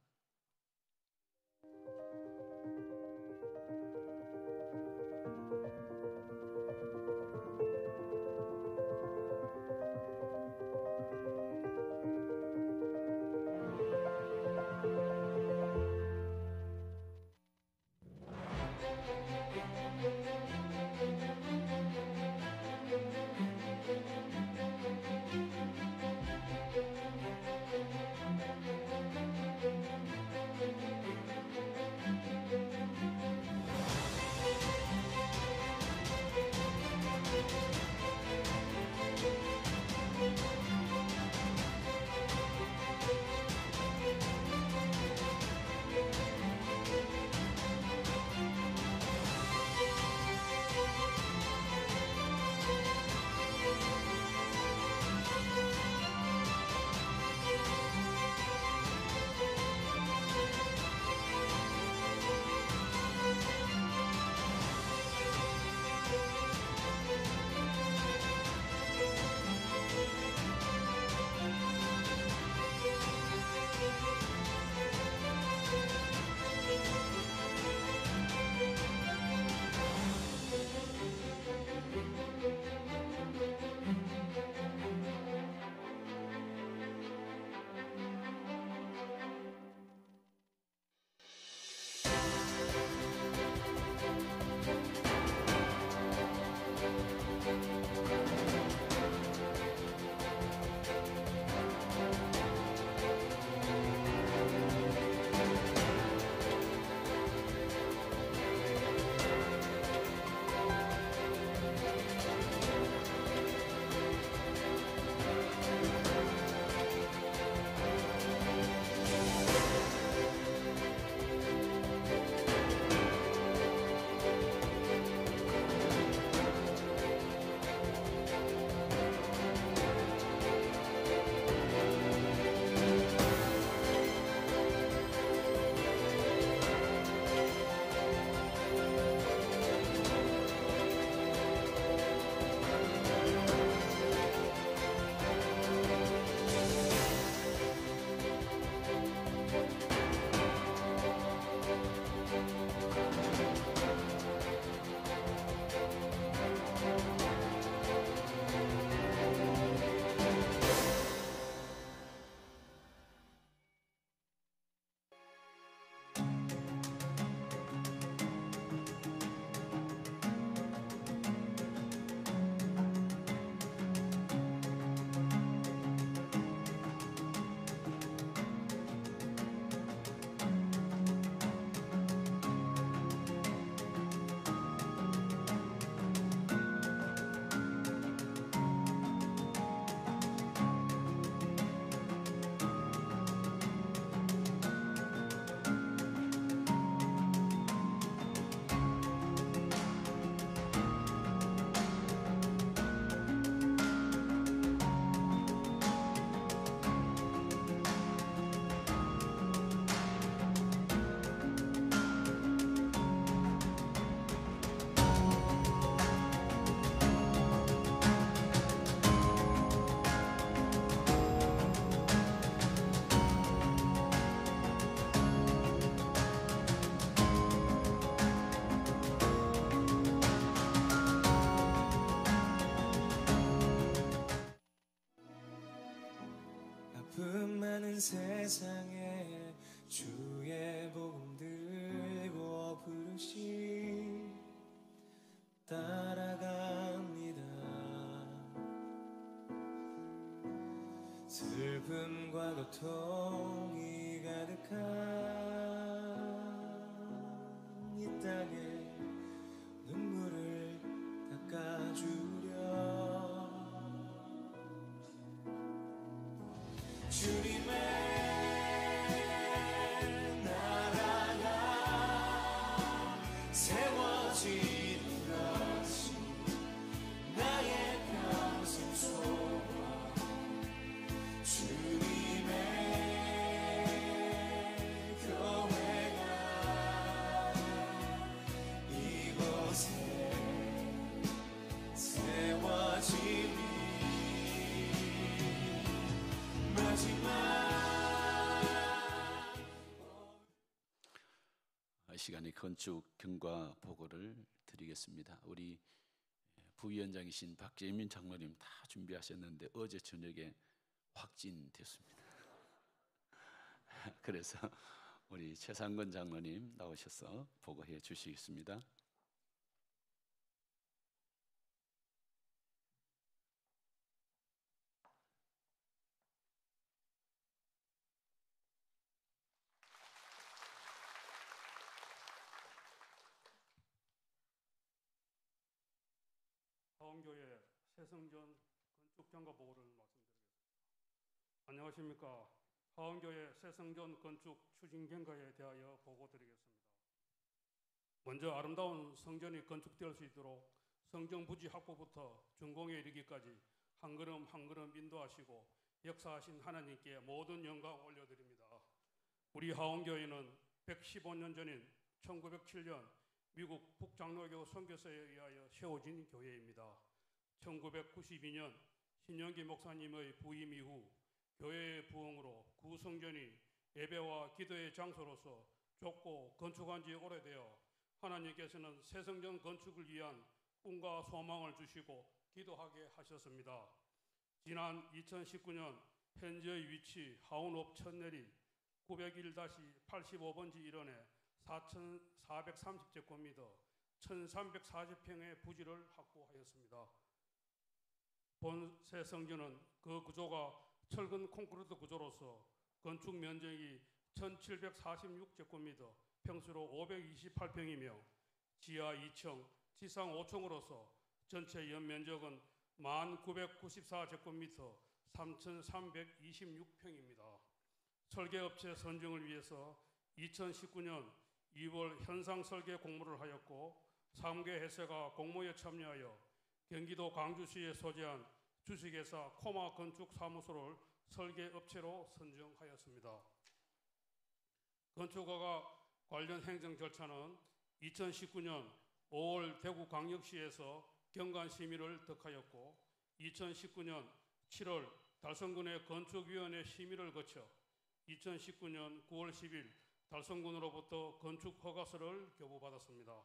슬픔과 고통이 가득한 이 땅에 눈물을 닦아주려 주님의 세워지는 것이 나의 평생 소원 주님의 교회가 이곳에 세워지니 마지막 이 시간에 건축 경과 보고를 드리겠습니다. 우리 부위원장이신 박재민 장로님 다 준비하셨는데 어제 저녁에 확진됐습니다. 그래서 우리 최상건 장로님 나오셔서 보고해 주시겠습니다. 하원교회 새성전 건축 경과 보고를 말씀드리겠습니다. 안녕하십니까. 하원교회 새성전 건축 추진 경과에 대하여 보고드리겠습니다. 먼저 아름다운 성전이 건축될 수 있도록 성전 부지 확보부터 준공에 이르기까지 한 걸음 한 걸음 인도하시고 역사하신 하나님께 모든 영광 올려드립니다. 우리 하원교회는 115년 전인 1907년 미국 북장로교 선교사에 의하여 세워진 교회입니다. 1992년 신영기 목사님의 부임 이후 교회의 부흥으로 구성전이 예배와 기도의 장소로서 좁고 건축한 지 오래되어 하나님께서는 새성전 건축을 위한 꿈과 소망을 주시고 기도하게 하셨습니다. 지난 2019년 현재의 위치 하원읍 천내리 901-85번지 일원에 4,430제곱미터 1,340평의 부지를 확보하였습니다. 본 새성전은 그 구조가 철근 콘크리트 구조로서 건축 면적이 1,746제곱미터 평수로 528평이며 지하 2층, 지상 5층으로서 전체 연면적은 1,994제곱미터 3,326평입니다. 설계업체 선정을 위해서 2019년 2월 현상 설계 공모를 하였고 3개 회사가 공모에 참여하여 경기도 광주시에 소재한 주식회사 코마 건축 사무소를 설계업체로 선정하였습니다. 건축허가 관련 행정 절차는 2019년 5월 대구광역시에서 경관 심의를 득하였고 2019년 7월 달성군의 건축위원회 심의를 거쳐 2019년 9월 10일 달성군으로부터 건축허가서를 교부받았습니다.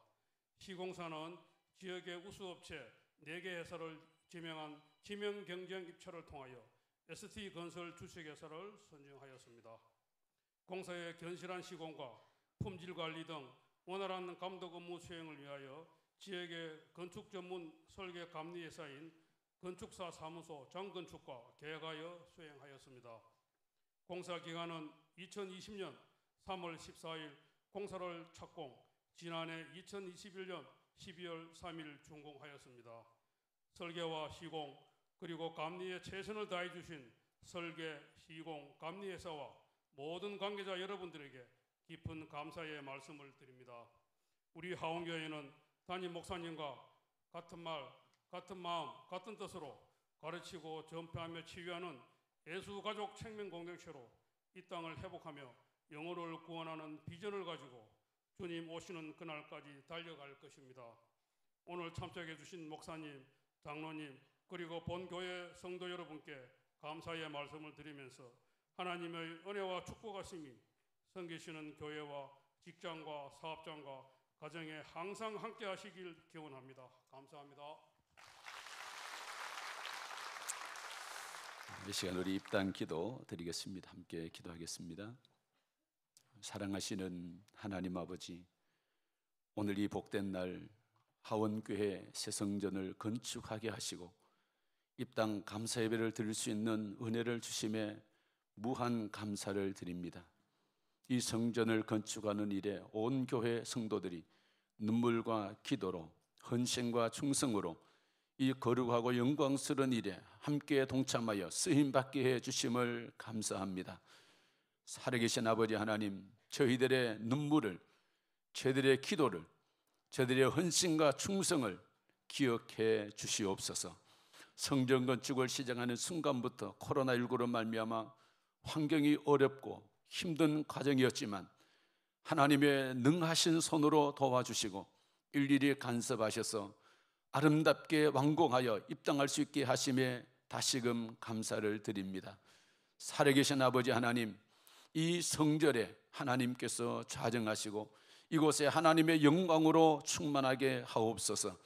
시공사는 지역의 우수업체 4개 회사를 지명한 지명경쟁 입찰을 통하여 ST건설 주식회사를 선정하였습니다. 공사의 견실한 시공과 품질관리 등 원활한 감독 업무 수행을 위하여 지역의 건축 전문 설계 감리회사인 건축사 사무소 장건축과 계약하여 수행하였습니다. 공사 기간은 2020년 3월 14일 공사를 착공, 지난해 2021년 12월 3일 준공하였습니다. 설계와 시공 그리고 감리에 최선을 다해 주신 설계, 시공, 감리회사와 모든 관계자 여러분들에게 깊은 감사의 말씀을 드립니다. 우리 하원교회는 담임 목사님과 같은 말, 같은 마음, 같은 뜻으로 가르치고 전폐하며 치유하는 예수가족 생명공동체로 이 땅을 회복하며 영혼을 구원하는 비전을 가지고 주님 오시는 그날까지 달려갈 것입니다. 오늘 참석해 주신 목사님, 장로님 그리고 본교회 성도 여러분께 감사의 말씀을 드리면서 하나님의 은혜와 축복하심이 섬기시는 교회와 직장과 사업장과 가정에 항상 함께 하시길 기원합니다. 감사합니다. 이 시간 우리 입단 기도 드리겠습니다. 함께 기도하겠습니다. 사랑하시는 하나님 아버지, 오늘 이 복된 날 하원교회 새성전을 건축하게 하시고 입당 감사 예배를 드릴 수 있는 은혜를 주심에 무한 감사를 드립니다. 이 성전을 건축하는 일에 온 교회 성도들이 눈물과 기도로 헌신과 충성으로 이 거룩하고 영광스러운 일에 함께 동참하여 쓰임받게 해주심을 감사합니다. 살아계신 아버지 하나님, 저희들의 눈물을, 저희들의 기도를, 저희들의 헌신과 충성을 기억해 주시옵소서. 성전 건축을 시작하는 순간부터 코로나19로 말미암아 환경이 어렵고 힘든 과정이었지만 하나님의 능하신 손으로 도와주시고 일일이 간섭하셔서 아름답게 완공하여 입당할 수 있게 하심에 다시금 감사를 드립니다. 살아계신 아버지 하나님, 이 성전에 하나님께서 좌정하시고 이곳에 하나님의 영광으로 충만하게 하옵소서.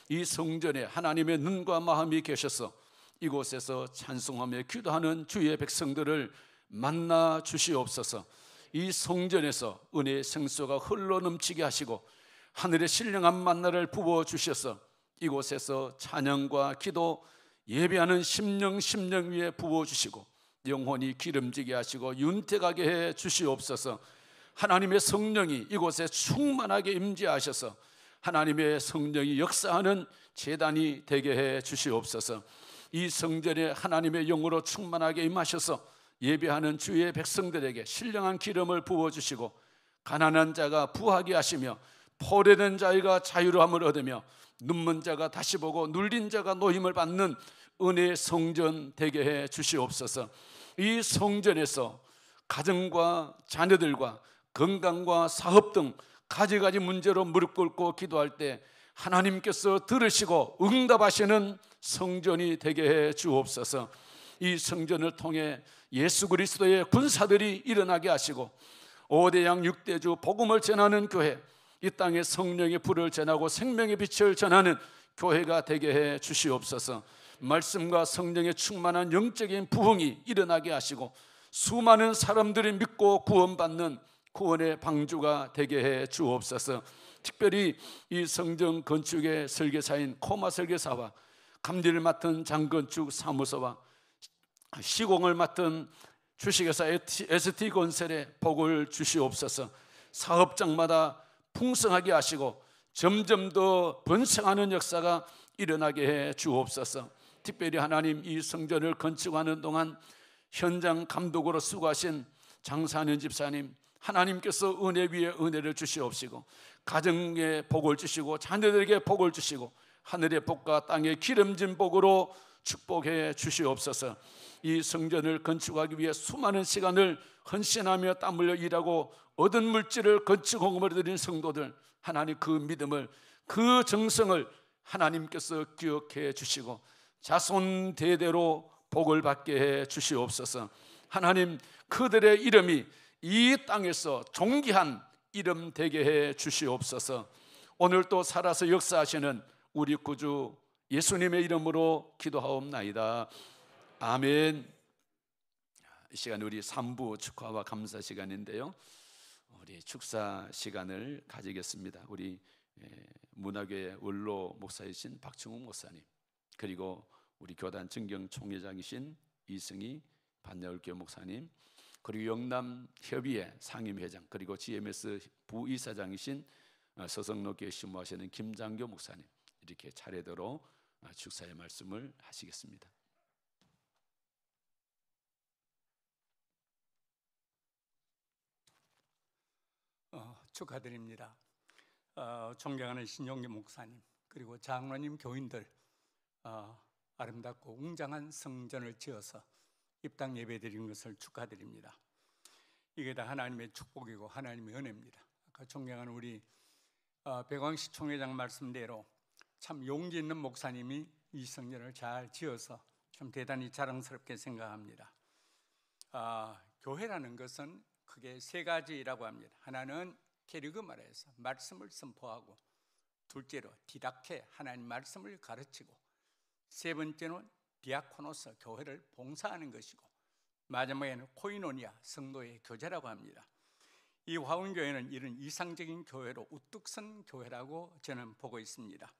이 성전에 하나님의 눈과 마음이 계셔서 이곳에서 찬송하며 기도하는 주의 백성들을 만나 주시옵소서. 이 성전에서 은혜의 생수가 흘러 넘치게 하시고 하늘의 신령한 만나를 부어 주셔서 이곳에서 찬양과 기도 예배하는 심령 위에 부어 주시고 영혼이 기름지게 하시고 윤택하게 해 주시옵소서. 하나님의 성령이 이곳에 충만하게 임재하셔서 하나님의 성령이 역사하는 제단이 되게 해 주시옵소서. 이 성전에 하나님의 영으로 충만하게 임하셔서 예배하는 주의 백성들에게 신령한 기름을 부어주시고 가난한 자가 부하게 하시며 포로된 자가 자유로움을 얻으며 눈먼 자가 다시 보고 눌린 자가 노임을 받는 은혜의 성전 되게 해 주시옵소서. 이 성전에서 가정과 자녀들과 건강과 사업 등 가지가지 문제로 무릎 꿇고 기도할 때 하나님께서 들으시고 응답하시는 성전이 되게 해 주옵소서. 이 성전을 통해 예수 그리스도의 군사들이 일어나게 하시고 5대양 6대주 복음을 전하는 교회, 이 땅에 성령의 불을 전하고 생명의 빛을 전하는 교회가 되게 해 주시옵소서. 말씀과 성령의 충만한 영적인 부흥이 일어나게 하시고 수많은 사람들이 믿고 구원받는 구원의 방주가 되게 해 주옵소서. 특별히 이 성전 건축의 설계사인 코마 설계사와 감리를 맡은 장건축 사무소와 시공을 맡은 주식회사 ST건설에 복을 주시옵소서. 사업장마다 풍성하게 하시고 점점 더 번성하는 역사가 일어나게 해 주옵소서. 특별히 하나님, 이 성전을 건축하는 동안 현장 감독으로 수고하신 장산현 집사님, 하나님께서 은혜 위에 은혜를 주시옵시고 가정에 복을 주시고 자녀들에게 복을 주시고 하늘의 복과 땅의 기름진 복으로 축복해 주시옵소서. 이 성전을 건축하기 위해 수많은 시간을 헌신하며 땀 흘려 일하고 얻은 물질을 건축 헌금을 드린 성도들, 하나님 그 믿음을, 그 정성을 하나님께서 기억해 주시고 자손 대대로 복을 받게 해 주시옵소서. 하나님, 그들의 이름이 이 땅에서 존귀한 이름 되게 해 주시옵소서. 오늘 또 살아서 역사하시는 우리 구주 예수님의 이름으로 기도하옵나이다. 아멘. 이 시간 우리 3부 축하와 감사 시간인데요, 우리 축사 시간을 가지겠습니다. 우리 문화교회 원로 목사이신 박충욱 목사님, 그리고 우리 교단 정경 총회장이신 이승희 반야울교 목사님, 그리고 영남 협의회 상임회장, 그리고 GMS 부이사장이신 서성로교회 신무하시는 김장교 목사님, 이렇게 차례대로 축사의 말씀을 하시겠습니다. 축하드립니다. 존경하는 신용기 목사님, 그리고 장로님, 교인들, 아름답고 웅장한 성전을 지어서 입당 예배드린 것을 축하드립니다. 이게 다 하나님의 축복이고 하나님의 은혜입니다. 아까 존경하는 우리 백왕식 총회장 말씀대로 참 용기 있는 목사님이 이 성전을 잘 지어서 좀 대단히 자랑스럽게 생각합니다. 교회라는 것은 크게 세 가지라고 합니다. 하나는 케리그마라해서 말씀을 선포하고, 둘째로 디다케, 하나님 말씀을 가르치고, 세 번째는 디아코노스, 교회를 봉사하는 것이고, 마지막에는 코이노니아, 성도의 교제라고 합니다. 이 화운교회는 이런 이상적인 교회로 우뚝 선 교회라고 저는 보고 있습니다.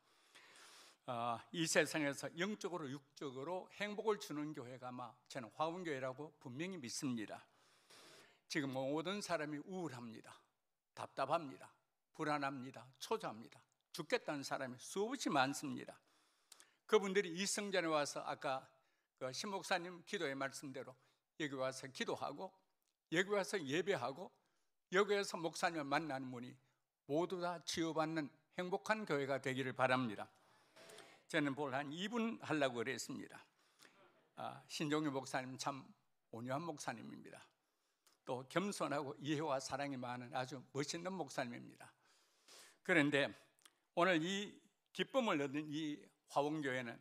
이 세상에서 영적으로 육적으로 행복을 주는 교회가 아마 저는 화원교회라고 분명히 믿습니다. 지금 모든 사람이 우울합니다. 답답합니다. 불안합니다. 초조합니다. 죽겠다는 사람이 수없이 많습니다. 그분들이 이 성전에 와서 아까 그 신 목사님 기도의 말씀대로 여기 와서 기도하고 여기 와서 예배하고 여기 와서 목사님을 만나는 분이 모두 다 치유받는 행복한 교회가 되기를 바랍니다. 저는 뭘 한 2분 하려고 그랬습니다. 신종규 목사님 참 온유한 목사님입니다. 또 겸손하고 이해와 사랑이 많은 아주 멋있는 목사님입니다. 그런데 오늘 이 기쁨을 얻은 이 화원교회는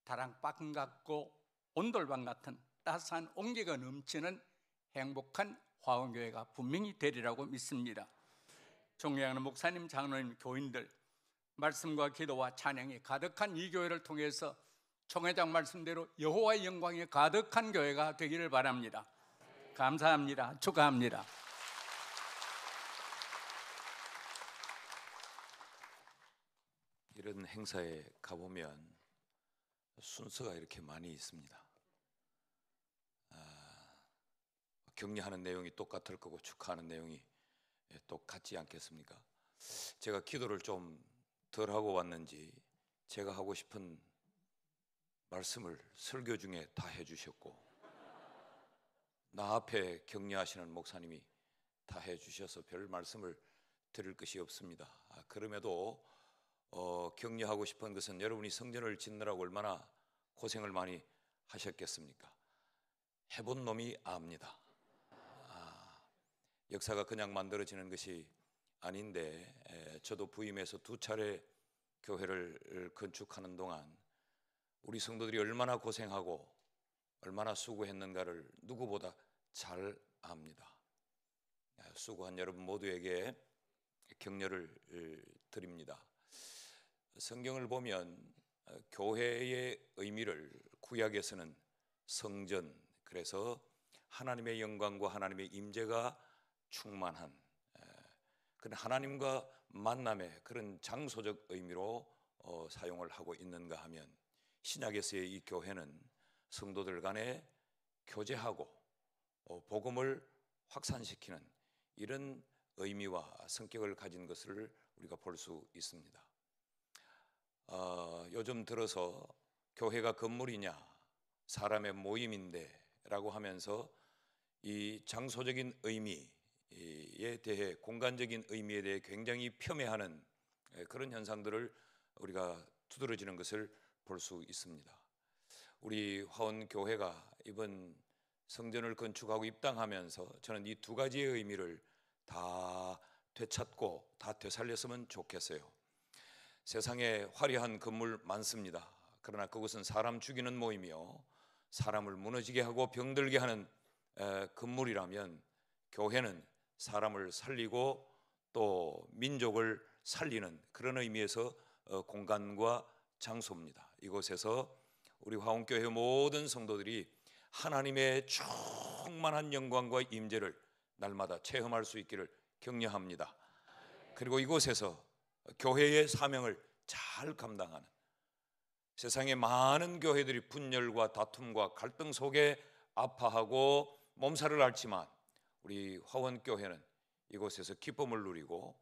다랑방 같고 온돌방 같은 따스한 온기가 넘치는 행복한 화원교회가 분명히 되리라고 믿습니다. 존경하는 목사님, 장로님, 교인들, 말씀과 기도와 찬양이 가득한 이 교회를 통해서 총회장 말씀대로 여호와의 영광이 가득한 교회가 되기를 바랍니다. 감사합니다. 축하합니다. 이런 행사에 가보면 순서가 이렇게 많이 있습니다. 격려하는 내용이 똑같을 거고 축하하는 내용이 똑같지 않겠습니까? 제가 기도를 좀 덜 하고 왔는지 제가 하고 싶은 말씀을 설교 중에 다 해주셨고 나 앞에 격려하시는 목사님이 다 해주셔서 별 말씀을 드릴 것이 없습니다. 그럼에도 격려하고 싶은 것은 여러분이 성전을 짓느라고 얼마나 고생을 많이 하셨겠습니까? 해본 놈이 압니다. 역사가 그냥 만들어지는 것이 아닌데 저도 부임해서 2차례 교회를 건축하는 동안 우리 성도들이 얼마나 고생하고 얼마나 수고했는가를 누구보다 잘 압니다. 수고한 여러분 모두에게 격려를 드립니다. 성경을 보면 교회의 의미를 구약에서는 성전, 그래서 하나님의 영광과 하나님의 임재가 충만한 그런 하나님과 만남의 그런 장소적 의미로 사용을 하고 있는가 하면 신약에서의 이 교회는 성도들 간에 교제하고 복음을 확산시키는 이런 의미와 성격을 가진 것을 우리가 볼 수 있습니다. 요즘 들어서 교회가 건물이냐 사람의 모임인데 라고 하면서 이 장소적인 의미에 대해 공간적인 의미에 대해 굉장히 폄훼하는 그런 현상들을 우리가 두드러지는 것을 볼 수 있습니다. 우리 화원교회가 이번 성전을 건축하고 입당하면서 저는 이 2가지의 의미를 다 되찾고 다 되살렸으면 좋겠어요. 세상에 화려한 건물 많습니다. 그러나 그것은 사람 죽이는 모임이요 사람을 무너지게 하고 병들게 하는 건물이라면 교회는 사람을 살리고 또 민족을 살리는 그런 의미에서 공간과 장소입니다. 이곳에서 우리 화원교회 모든 성도들이 하나님의 충만한 영광과 임재를 날마다 체험할 수 있기를 격려합니다. 그리고 이곳에서 교회의 사명을 잘 감당하는 세상의 많은 교회들이 분열과 다툼과 갈등 속에 아파하고 몸살을 앓지만 우리 화원교회는 이곳에서 기쁨을 누리고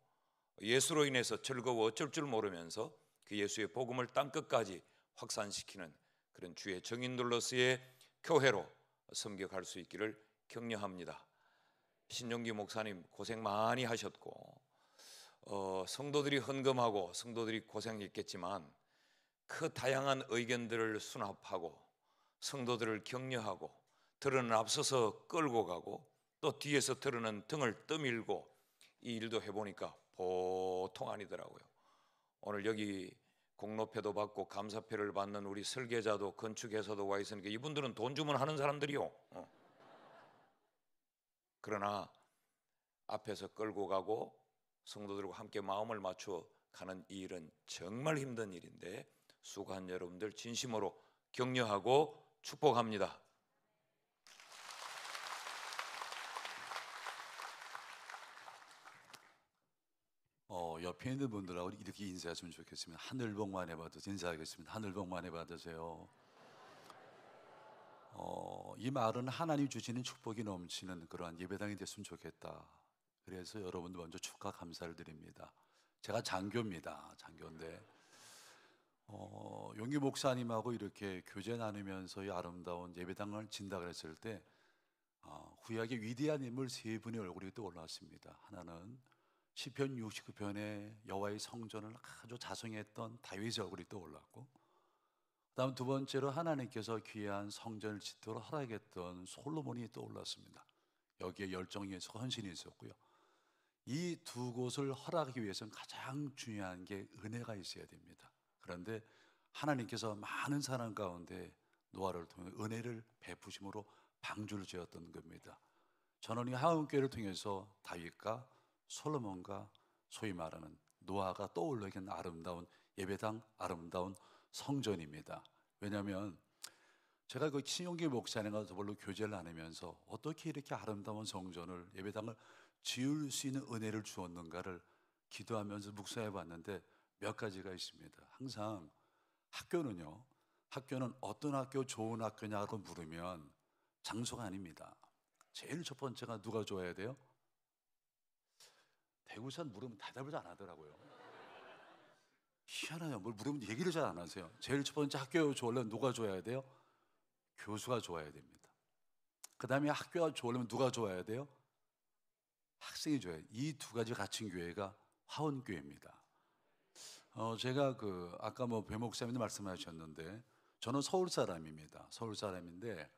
예수로 인해서 즐거워 어쩔 줄 모르면서 그 예수의 복음을 땅끝까지 확산시키는 그런 주의 정인들로서의 교회로 섬겨갈 수 있기를 격려합니다. 신종기 목사님 고생 많이 하셨고 성도들이 헌금하고 성도들이 고생했겠지만 그 다양한 의견들을 수납하고 성도들을 격려하고 들어는 앞서서 끌고 가고 또 뒤에서 들어는 등을 떠밀고 이 일도 해보니까 보통 아니더라고요. 오늘 여기 공로패도 받고 감사패를 받는 우리 설계자도 건축회사도 와 있으니까 이분들은 돈 주면 하는 사람들이요. 그러나 앞에서 끌고 가고 성도들과 함께 마음을 맞추어 가는 이 일은 정말 힘든 일인데 수고한 여러분들 진심으로 격려하고 축복합니다. 옆에 있는 분들하고 이렇게 인사했으면 좋겠습니다. 하늘 복 많이 받으세요. 인사하겠습니다. 하늘 복 많이 받으세요. 이 말은 하나님 주시는 축복이 넘치는 그러한 예배당이 됐으면 좋겠다. 그래서 여러분들 먼저 축하 감사를 드립니다. 제가 장교입니다. 장교인데 용기 목사님하고 이렇게 교제 나누면서 이 아름다운 예배당을 진다 그랬을 때 구약의 위대한 인물 세 분의 얼굴이 떠올랐습니다. 하나는 시편 69편의 여호와의 성전을 아주 자성했던 다윗의 얼굴이 떠올랐고, 그다음 두 번째로 하나님께서 귀한 성전을 짓도록 허락했던 솔로몬이 떠올랐습니다. 여기에 열정이 있었고 헌신이 있었고요. 이 두 곳을 허락하기 위해서는 가장 중요한 게 은혜가 있어야 됩니다. 그런데 하나님께서 많은 사람 가운데 노아를 통해 은혜를 베푸심으로 방주를 지었던 겁니다. 저는 이 하은교회를 통해서 다윗과 솔로몬과 소위 말하는 노아가 떠올리게 아름다운 예배당, 아름다운 성전입니다. 왜냐하면 제가 그 신용기 목사님과 더불어 교제를 나누면서 어떻게 이렇게 아름다운 성전을, 예배당을 지을 수 있는 은혜를 주었는가를 기도하면서 묵상해 봤는데 몇 가지가 있습니다. 항상 학교는 어떤 학교 좋은 학교냐고 물으면 장소가 아닙니다. 제일 첫 번째가 누가 좋아야 돼요? 대구산 물으면 대답을 잘 안 하더라고요. 희한해요. 뭘 물으면 얘기를 잘 안 하세요. 제일 첫 번째 학교 좋으려면 누가 좋아야 돼요? 교수가 좋아야 됩니다. 그 다음에 학교가 좋으려면 누가 좋아야 돼요? 학생이 좋아야 돼요. 이 두 가지 갖춘 교회가 화원교회입니다. 제가 아까 배 목사님도 말씀하셨는데 저는 서울 사람입니다. 서울 사람인데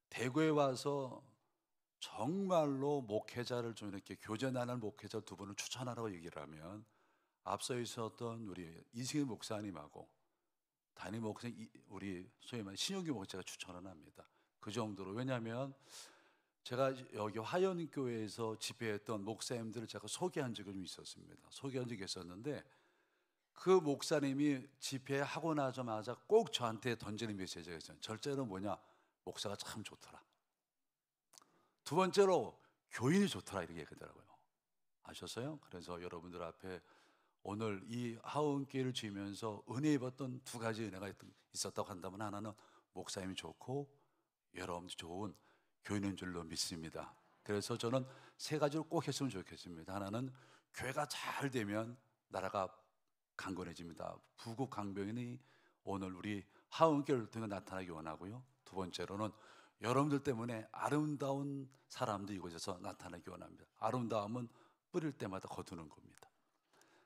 대구에 와서 정말로 목회자를 좀 이렇게 교제 나눌 목회자 두 분을 추천하라고 얘기를 하면 앞서 있었던 우리 이승희 목사님하고 담임 목사님, 우리 소위 말하는 신용기 목사가 추천을 합니다. 그 정도로. 왜냐하면 제가 여기 화연교회에서 집회했던 목사님들을 제가 소개한 적이 좀 있었습니다. 소개한 적이 있었는데 그 목사님이 집회하고 나자마자 꼭 저한테 던지는 메시지가 있어요. 첫째는 뭐냐? 목사가 참 좋더라. 두 번째로 교인이 좋더라, 이렇게 얘기하더라고요. 아셨어요? 그래서 여러분들 앞에 오늘 이 하은교회를 지으면서 은혜 입었던 두 가지 은혜가 있었다고 한다면 하나는 목사님이 좋고 여러분들 좋은 교인인 줄로 믿습니다. 그래서 저는 세 가지를 꼭 했으면 좋겠습니다. 하나는 교회가 잘 되면 나라가 강건해집니다. 부국 강병이 오늘 우리 하은교회를 통해 나타나기 원하고요. 두 번째로는 여러분들 때문에 아름다운 사람들이 이곳에서 나타나기 원합니다. 아름다움은 뿌릴 때마다 거두는 겁니다.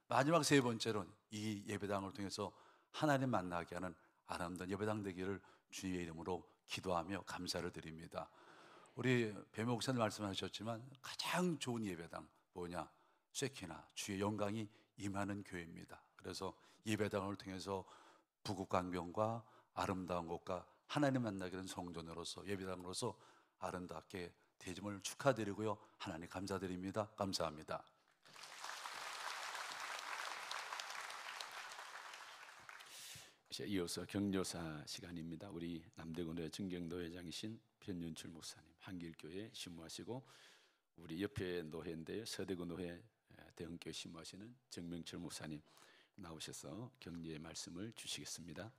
마지막 세 번째로는 이 예배당을 통해서 하나님 만나게 하는 아름다운 예배당 되기를 주의 이름으로 기도하며 감사를 드립니다. 우리 배 목사님 말씀하셨지만 가장 좋은 예배당 뭐냐? 쉐키나 주의 영광이 임하는 교회입니다. 그래서 예배당을 통해서 부국강병과 아름다운 곳과 하나님 만나게 된 성전으로서 예배당으로서 아름답게 되짐을 축하드리고요. 하나님 감사드립니다. 감사합니다. 이어서 격려사 시간입니다. 우리 남대군의 정경노회장이신 변윤출 목사님, 한길교회 신무하시고 우리 옆에 노회인데 서대구 노회 대흥교회 신무하시는 정명철 목사님 나오셔서 격려의 말씀을 주시겠습니다.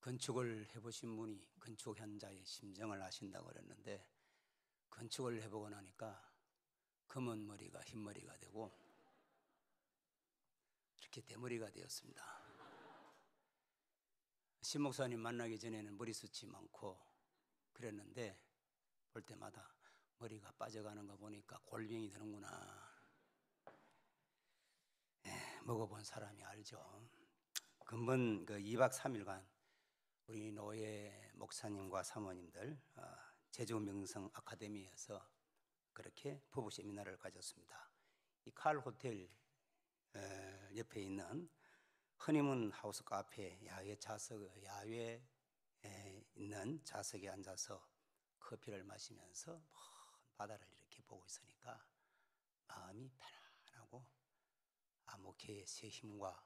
건축을 해보신 분이 건축 현장의 심정을 아신다고 그랬는데 건축을 해보고 나니까 검은 머리가 흰 머리가 되고 이렇게 대머리가 되었습니다. 신 목사님 만나기 전에는 머리숱이 많고 그랬는데 볼 때마다 머리가 빠져가는 거 보니까 골병이 되는구나. 먹어본 사람이 알죠. 근본 2박 3일간 우리 노예 목사님과 사모님들 제주명성 아카데미에서 그렇게 부부 세미나를 가졌습니다. 이 칼 호텔 옆에 있는 허니문 하우스 카페 야외에 있는 좌석에 앉아서 커피를 마시면서 먼 바다를 이렇게 보고 있으니까 마음이 편안하고 목회의 새 힘과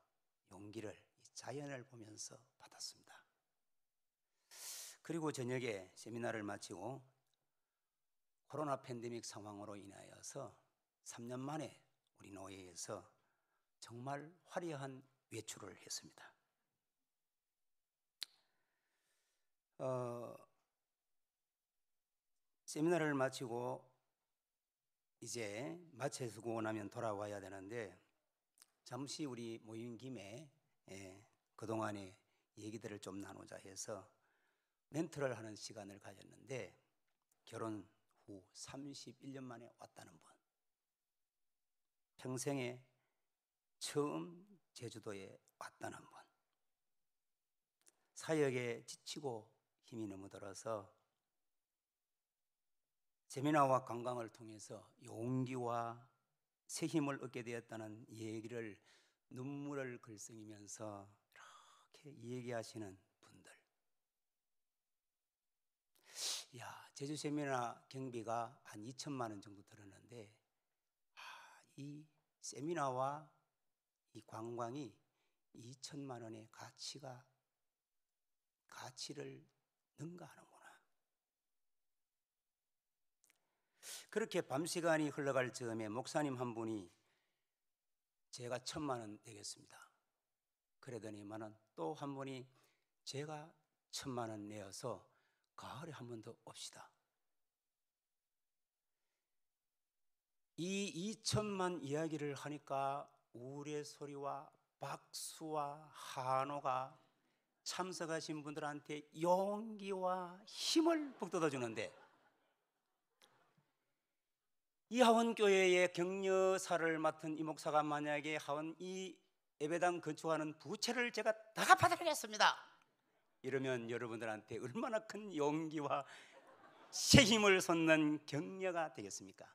용기를 이 자연을 보면서 받았습니다. 그리고 저녁에 세미나를 마치고 코로나 팬데믹 상황으로 인하여서 3년 만에 우리 노예에서 정말 화려한 외출을 했습니다. 세미나를 마치고 이제 마치고 나면 돌아와야 되는데 잠시 우리 모인 김에 그동안의 얘기들을 좀 나누자 해서 멘트를 하는 시간을 가졌는데 결혼 후 31년 만에 왔다는 분, 평생에 처음 제주도에 왔다는 분, 사역에 지치고 힘이 너무 들어서 세미나와 관광을 통해서 용기와 새 힘을 얻게 되었다는 얘기를 눈물을 글썽이면서 이렇게 얘기하시는 분들. 야, 제주 세미나 경비가 한 2천만 원 정도 들었는데 이 세미나와 이 관광이 2천만 원의 가치를 능가하는구나. 그렇게 밤 시간이 흘러갈 즈음에 목사님 한 분이 제가 1,000만 원 되겠습니다. 그러더니만은 또 한 분이 제가 1,000만 원 내어서 가을에 한 번 더 옵시다. 이 2천만 이야기를 하니까 우레소리와 박수와 한호가 참석하신 분들한테 용기와 힘을 북돋아 주는데, 이 하원교회의 격려사를 맡은 이 목사가 만약에 하원 이 예배당 건축하는 부채를 제가 다 갚아드리겠습니다 이러면 여러분들한테 얼마나 큰 용기와 새 힘을 솟는 격려가 되겠습니까?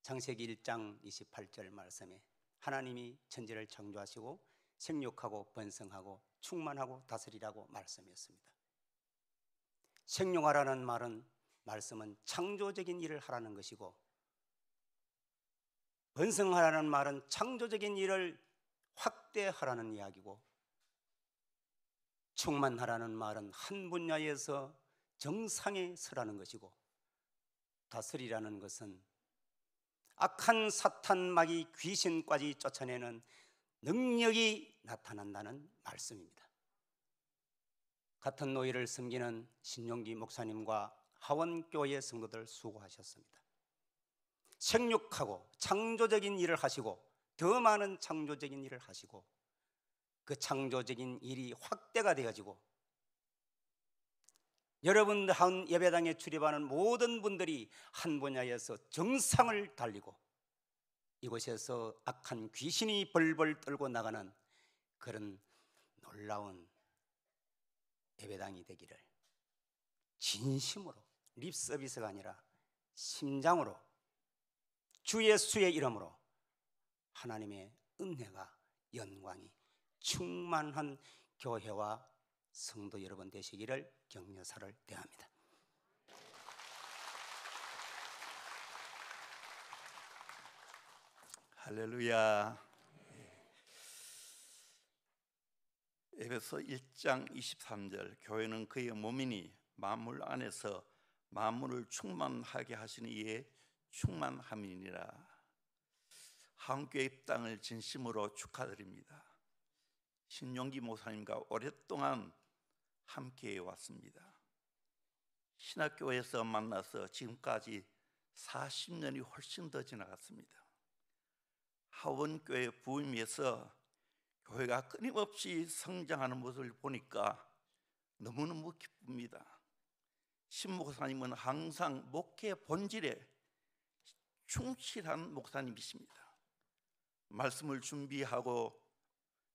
창세기 1장 28절 말씀에 하나님이 천지를 창조하시고 생육하고 번성하고 충만하고 다스리라고 말씀했습니다. 생육하라는 말씀은 창조적인 일을 하라는 것이고, 번성하라는 말은 창조적인 일을 확대하라는 이야기고, 충만하라는 말은 한 분야에서 정상에 서라는 것이고, 다스리라는 것은 악한 사탄 마귀 귀신까지 쫓아내는 능력이 나타난다는 말씀입니다. 같은 노예를 섬기는 신용기 목사님과 하원교회 성도들 수고하셨습니다. 생육하고 창조적인 일을 하시고 더 많은 창조적인 일을 하시고 그 창조적인 일이 확대가 되어지고 여러분 한 예배당에 출입하는 모든 분들이 한 분야에서 정상을 달리고 이곳에서 악한 귀신이 벌벌 떨고 나가는 그런 놀라운 예배당이 되기를 진심으로, 립서비스가 아니라 심장으로 주 예수의 이름으로 하나님의 은혜가, 영광이 충만한 교회와 성도 여러분 되시기를 격려사를 대합니다. 할렐루야. 에베소 1장 23절, 교회는 그의 몸이니 만물 안에서 만물을 충만하게 하시는 이의 충만함이니라. 한국교회 입당을 진심으로 축하드립니다. 신용기 목사님과 오랫동안 함께 왔습니다. 신학교에서 만나서 지금까지 40년이 훨씬 더 지나갔습니다. 하원교회 부임에서 교회가 끊임없이 성장하는 모습을 보니까 너무너무 기쁩니다. 신 목사님은 항상 목회 본질에 충실한 목사님이십니다. 말씀을 준비하고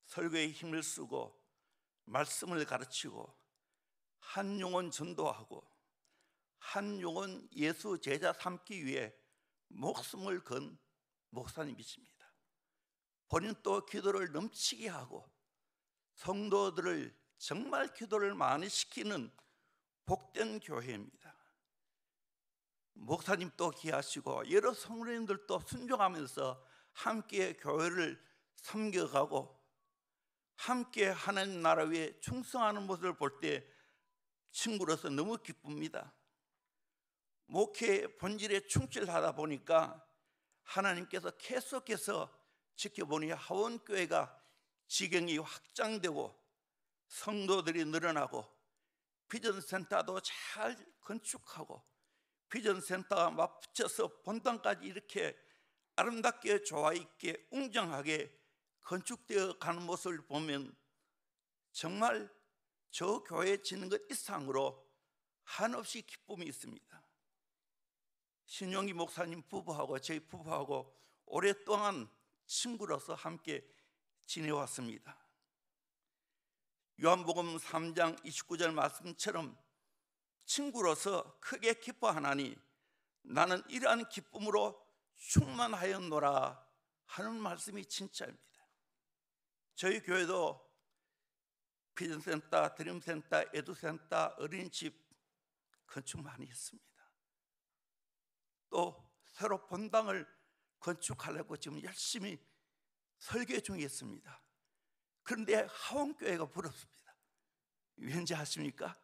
설교에 힘을 쓰고 말씀을 가르치고 한 영혼 전도하고 한 영혼 예수 제자 삼기 위해 목숨을 건 목사님이십니다. 본인 또 기도를 넘치게 하고 성도들을 정말 기도를 많이 시키는 복된 교회입니다. 목사님도 귀하시고 여러 성도님들도 순종하면서 함께 교회를 섬겨가고 함께 하나님 나라 위에 충성하는 모습을 볼 때 친구로서 너무 기쁩니다. 목회 본질에 충실하다 보니까 하나님께서 계속해서 지켜보니 하원교회가 지경이 확장되고 성도들이 늘어나고 비전센터도 잘 건축하고 비전센터가 맞붙여서 본당까지 이렇게 아름답게 조화 있게 웅장하게 건축되어 가는 모습을 보면 정말 저 교회에 지는 것 이상으로 한없이 기쁨이 있습니다. 신용기 목사님 부부하고 저희 부부하고 오랫동안 친구로서 함께 지내왔습니다. 요한복음 3장 29절 말씀처럼 친구로서 크게 기뻐하나니 나는 이러한 기쁨으로 충만하였노라 하는 말씀이 진짜입니다. 저희 교회도 비전센터, 드림센터, 에듀센터, 어린이집 건축 많이 했습니다. 또 새로 본당을 건축하려고 지금 열심히 설계 중에 있습니다. 그런데 하원교회가 부럽습니다. 왠지 아십니까?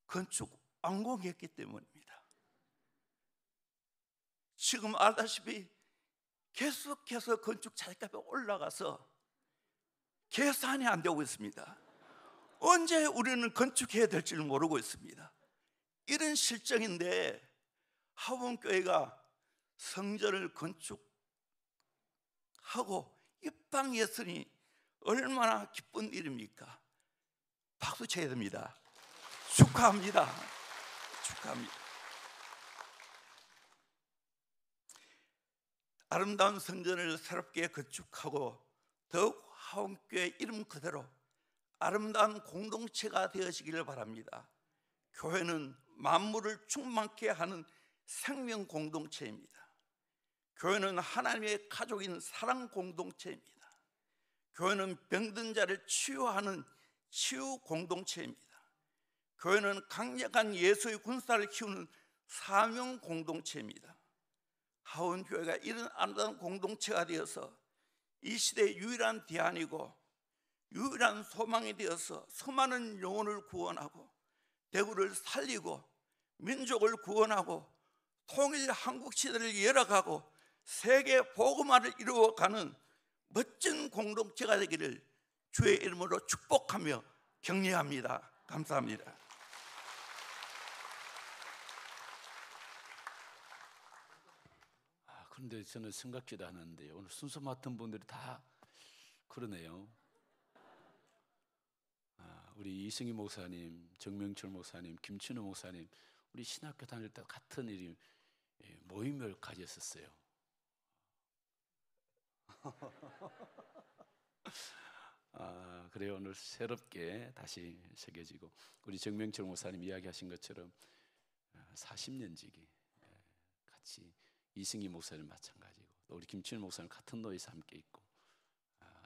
건축 완공했기 때문입니다. 지금 알다시피 계속해서 건축 자재값이 올라가서 계산이 안 되고 있습니다. 언제 우리는 건축해야 될지를 모르고 있습니다. 이런 실정인데 하원교회가 성전을 건축하고 입당했으니 얼마나 기쁜 일입니까? 박수 쳐야 됩니다. 축하합니다. 축하합니다. 아름다운 성전을 새롭게 건축하고 더욱 하원교회 이름 그대로 아름다운 공동체가 되어지기를 바랍니다. 교회는 만물을 충만케 하는 생명 공동체입니다. 교회는 하나님의 가족인 사랑 공동체입니다. 교회는 병든 자를 치유하는 치유 공동체입니다. 교회는 강력한 예수의 군사를 키우는 사명 공동체입니다. 하원교회가 이런 아름다운 공동체가 되어서 이 시대의 유일한 대안이고 유일한 소망이 되어서 수많은 영혼을 구원하고 대구를 살리고 민족을 구원하고 통일 한국 시대를 열어가고 세계 복음화를 이루어가는 멋진 공동체가 되기를 주의 이름으로 축복하며 격려합니다. 감사합니다. 그런데 저는 생각지도 않았는데 오늘 순서 맡은 분들이 다 그러네요. 우리 이승희 목사님, 정명철 목사님, 김춘호 목사님, 우리 신학교 다닐 때 같은 일이 모임을 가졌었어요. 그래요. 오늘 새롭게 다시 새겨지고 우리 정명철 목사님 이야기하신 것처럼 40년 지기 같이 이승희 목사님 마찬가지고 또 우리 김춘호 목사님 같은 노예에서 함께 있고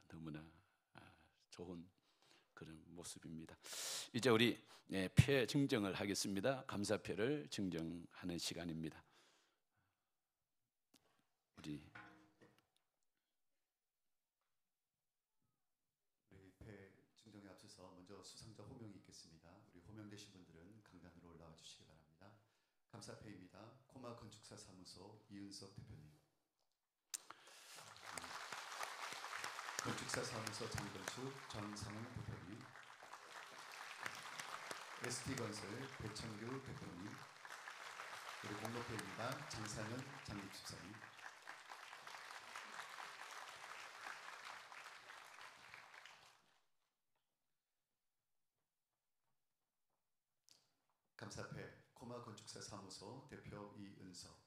너무나 좋은 그런 모습입니다. 이제 우리 표 증정을 하겠습니다. 감사표를 증정하는 시간입니다. 우리 표 증정에 앞서서 먼저 수상자 호명이 있겠습니다. 우리 호명되신 분들은 강단으로 올라와 주시기 바랍니다. 감사표입니다. 코마 건축사 사무소 이은석 대표님, 건축사 사무소 장건축 전상훈 대표님, ST건설 배청규 대표님, 우리 공로표입니다. 장상현 장립집사님, 감사패 코마 건축사 사무소 대표 이은석,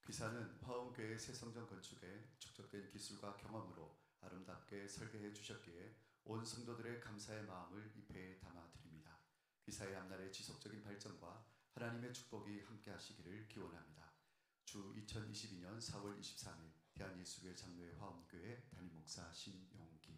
귀사는 화원교회 새성전 건축에 축적된 기술과 경험으로 아름답게 설계해 주셨기에 온 성도들의 감사의 마음을 이 패에 담아드립니다. 귀사의 앞날의 지속적인 발전과 하나님의 축복이 함께 하시기를 기원합니다. 주 2022년 4월 23일 대한예수교회 장로회 화원교회 담임목사 신용기.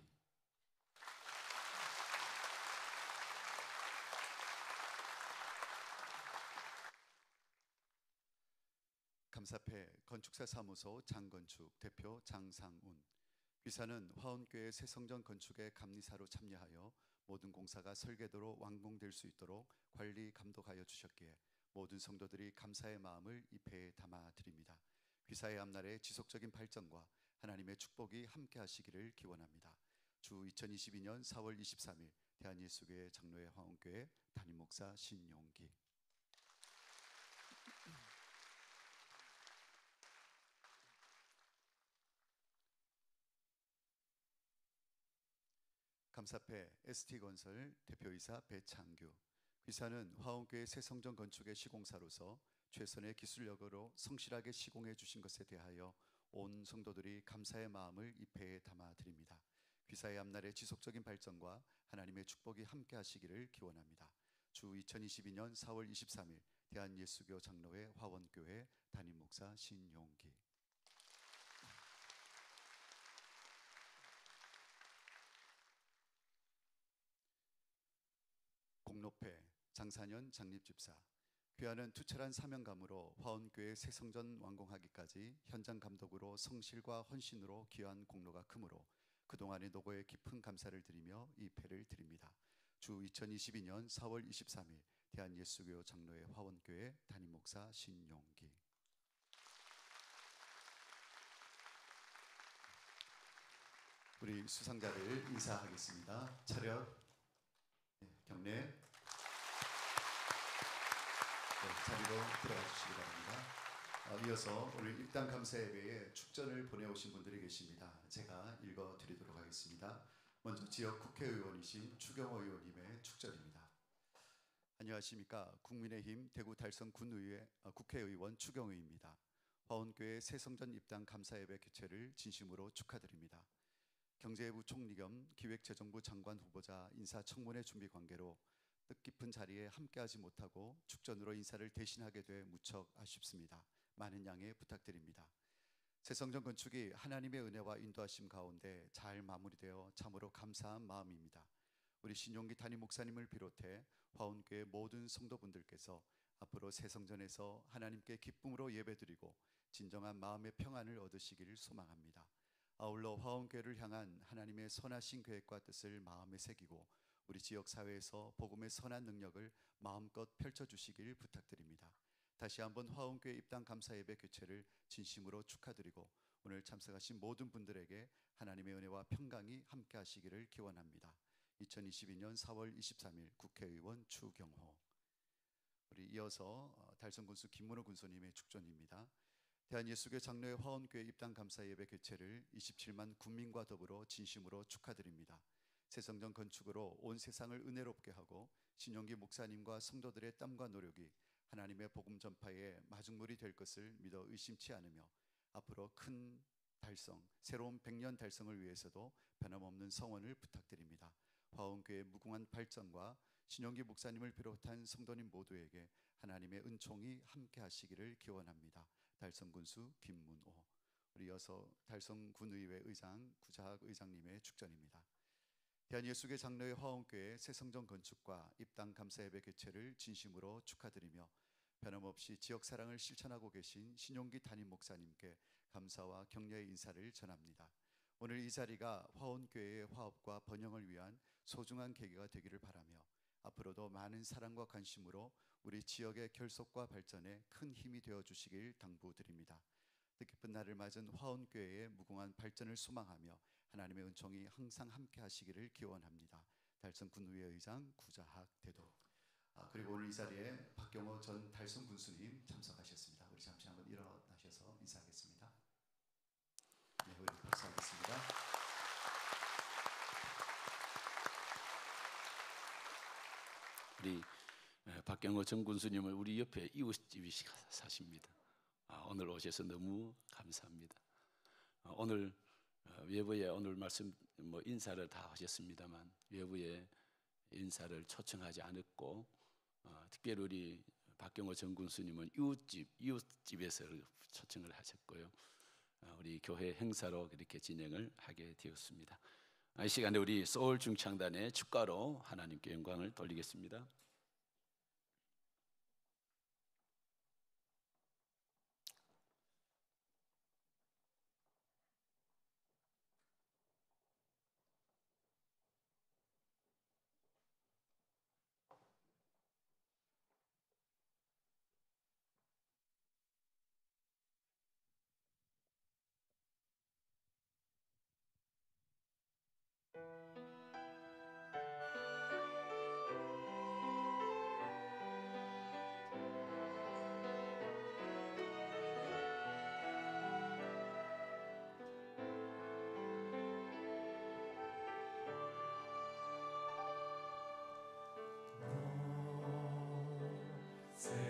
감사패 건축사 사무소 장건축 대표 장상운, 귀사는 화원교회 새성전 건축의 감리사로 참여하여 모든 공사가 설계도로 완공될 수 있도록 관리 감독하여 주셨기에 모든 성도들이 감사의 마음을 이 배에 담아 드립니다. 귀사의 앞날의 지속적인 발전과 하나님의 축복이 함께 하시기를 기원합니다. 주 2022년 4월 23일 대한예수교회 장로회 화원교회 담임 목사 신용기. 감사패 ST건설 대표이사 배창규. 귀사는 화원교회 새성전 건축의 시공사로서 최선의 기술력으로 성실하게 시공해 주신 것에 대하여 온 성도들이 감사의 마음을 이 배에 담아 드립니다. 귀사의 앞날의 지속적인 발전과 하나님의 축복이 함께 하시기를 기원합니다. 주 2022년 4월 23일 대한예수교 장로회 화원교회 담임 목사 신용기. 공로패 장산현 장립집사. 귀하는 투철한 사명감으로 화원교회 새성전 완공하기까지 현장 감독으로 성실과 헌신으로 기여한 공로가 크므로 그동안의 노고에 깊은 감사를 드리며 이 패를 드립니다. 주 2022년 4월 23일 대한예수교 장로회 화원교회 담임 목사 신용기. 우리 수상자를 인사하겠습니다. 차렷, 경례. 자리로 들어가 주시기 바랍니다. 이어서 오늘 입당 감사 예배에 축전을 보내오신 분들이 계십니다. 제가 읽어드리도록 하겠습니다. 먼저 지역 국회의원이신 추경호 의원님의 축전입니다. 안녕하십니까. 국민의힘 대구 달성 군의회 국회의원 추경호입니다. 화원교회 새성전 입당 감사 예배 개최를 진심으로 축하드립니다. 경제부 총리 겸 기획재정부 장관 후보자 인사청문회 준비 관계로 뜻깊은 자리에 함께하지 못하고 축전으로 인사를 대신하게 돼 무척 아쉽습니다. 많은 양해 부탁드립니다. 새성전 건축이 하나님의 은혜와 인도하심 가운데 잘 마무리되어 참으로 감사한 마음입니다. 우리 신용기 담임 목사님을 비롯해 화원교회 모든 성도분들께서 앞으로 새성전에서 하나님께 기쁨으로 예배드리고 진정한 마음의 평안을 얻으시기를 소망합니다. 아울러 화원교회를 향한 하나님의 선하신 계획과 뜻을 마음에 새기고 우리 지역 사회에서 복음의 선한 능력을 마음껏 펼쳐주시길 부탁드립니다. 다시 한번 화원교회 입당 감사 예배 개최를 진심으로 축하드리고 오늘 참석하신 모든 분들에게 하나님의 은혜와 평강이 함께 하시기를 기원합니다. 2022년 4월 23일 국회의원 추경호. 우리 이어서 달성군수 김문호 군수님의 축전입니다. 대한예수교 장로회 화원교회 입당 감사 예배 개최를 27만 군민과 더불어 진심으로 축하드립니다. 새성전 건축으로 온 세상을 은혜롭게 하고 신용기 목사님과 성도들의 땀과 노력이 하나님의 복음 전파의 마중물이 될 것을 믿어 의심치 않으며 앞으로 큰 달성, 새로운 100년 달성을 위해서도 변함없는 성원을 부탁드립니다. 화원교회의 무궁한 발전과 신용기 목사님을 비롯한 성도님 모두에게 하나님의 은총이 함께 하시기를 기원합니다. 달성군수 김문호. 우리 이어서 달성군의회 의장 구자학 의장님의 축전입니다. 대한예수교 장로회 화원교회 새성전 건축과 입당 감사 예배 개최를 진심으로 축하드리며 변함없이 지역 사랑을 실천하고 계신 신용기 담임 목사님께 감사와 격려의 인사를 전합니다. 오늘 이 자리가 화원교회의 화합과 번영을 위한 소중한 계기가 되기를 바라며 앞으로도 많은 사랑과 관심으로 우리 지역의 결속과 발전에 큰 힘이 되어 주시길 당부드립니다. 뜻깊은 날을 맞은 화원교회의 무궁한 발전을 소망하며 하나님의 은총이 항상 함께 하시기를 기원합니다. 달성군의회 의장 구자학 대도. 그리고 오늘 이 자리에 박경호 전 달성 군수님 참석하셨습니다. 우리 잠시 한번 일어나셔서 인사하겠습니다. 네, 우리 박수하겠습니다. 우리 박경호 전 군수님을 우리 옆에 이웃집이 사십니다. 오늘 오셔서 너무 감사합니다. 오늘 외부에 오늘 말씀 인사를 다 하셨습니다만 외부에 인사를 초청하지 않았고 특별히 우리 박경호 전 군수님은 이웃집에서 초청을 하셨고요. 우리 교회 행사로 그렇게 진행을 하게 되었습니다. 이 시간에 우리 소울 중창단의 축가로 하나님께 영광을 돌리겠습니다.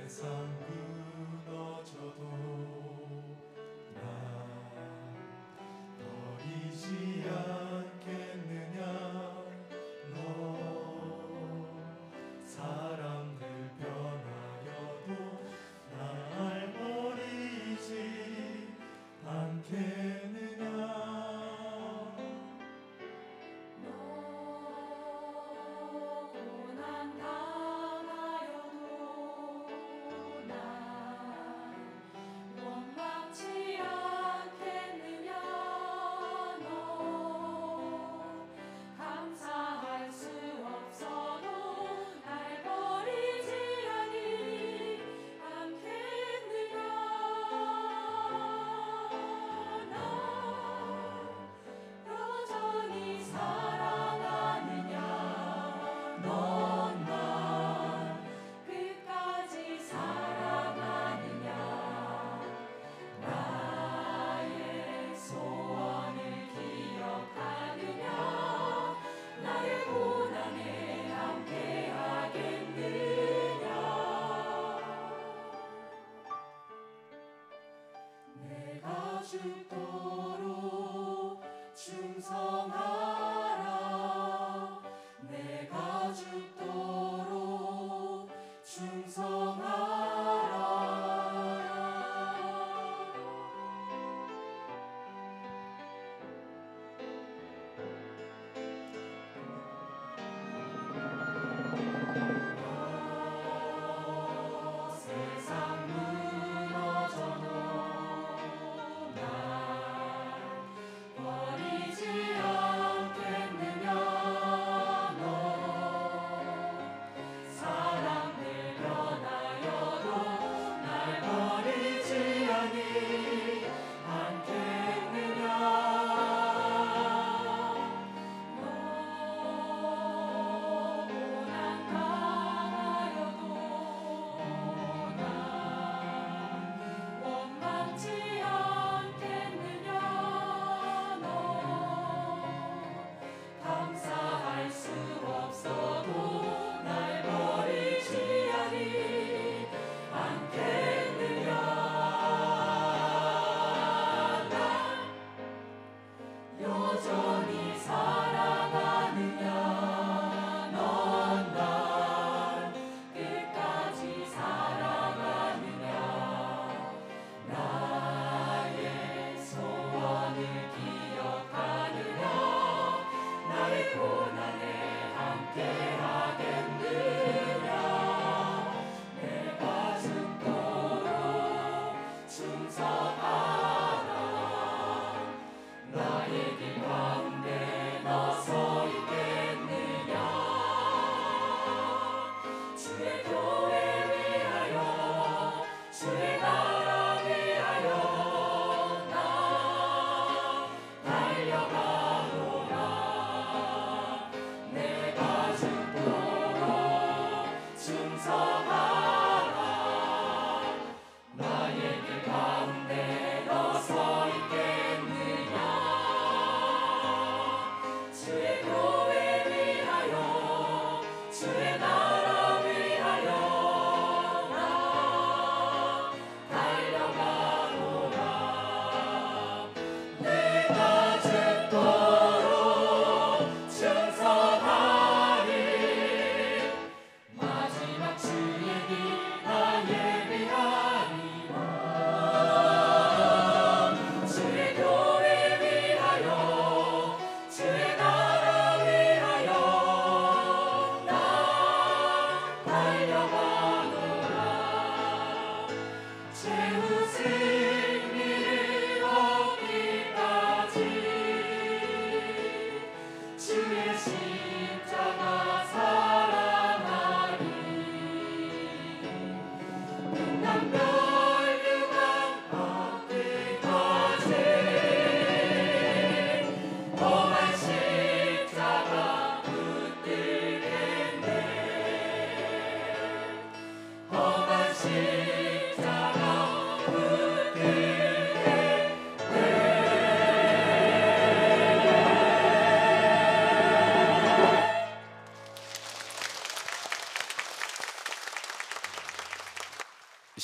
세상 무너져도 나 버리지 않겠느냐. 너 사람들 변하여도 날 버리지 않겠느냐. 고난 당하여도 날 원망치 않겠느냐. 너 감사할 수 없어도 날 버리지 않겠느냐. 나 여전히 사랑하느냐. 넌 날 끝까지 사랑하느냐. 나의 소원을 기억하느냐. 나의 고난에 함께하겠느냐. 내가 죽도록 충성하라. 내가 죽도록 충성하라. 세상 무너져도 날 버리지 않겠느냐.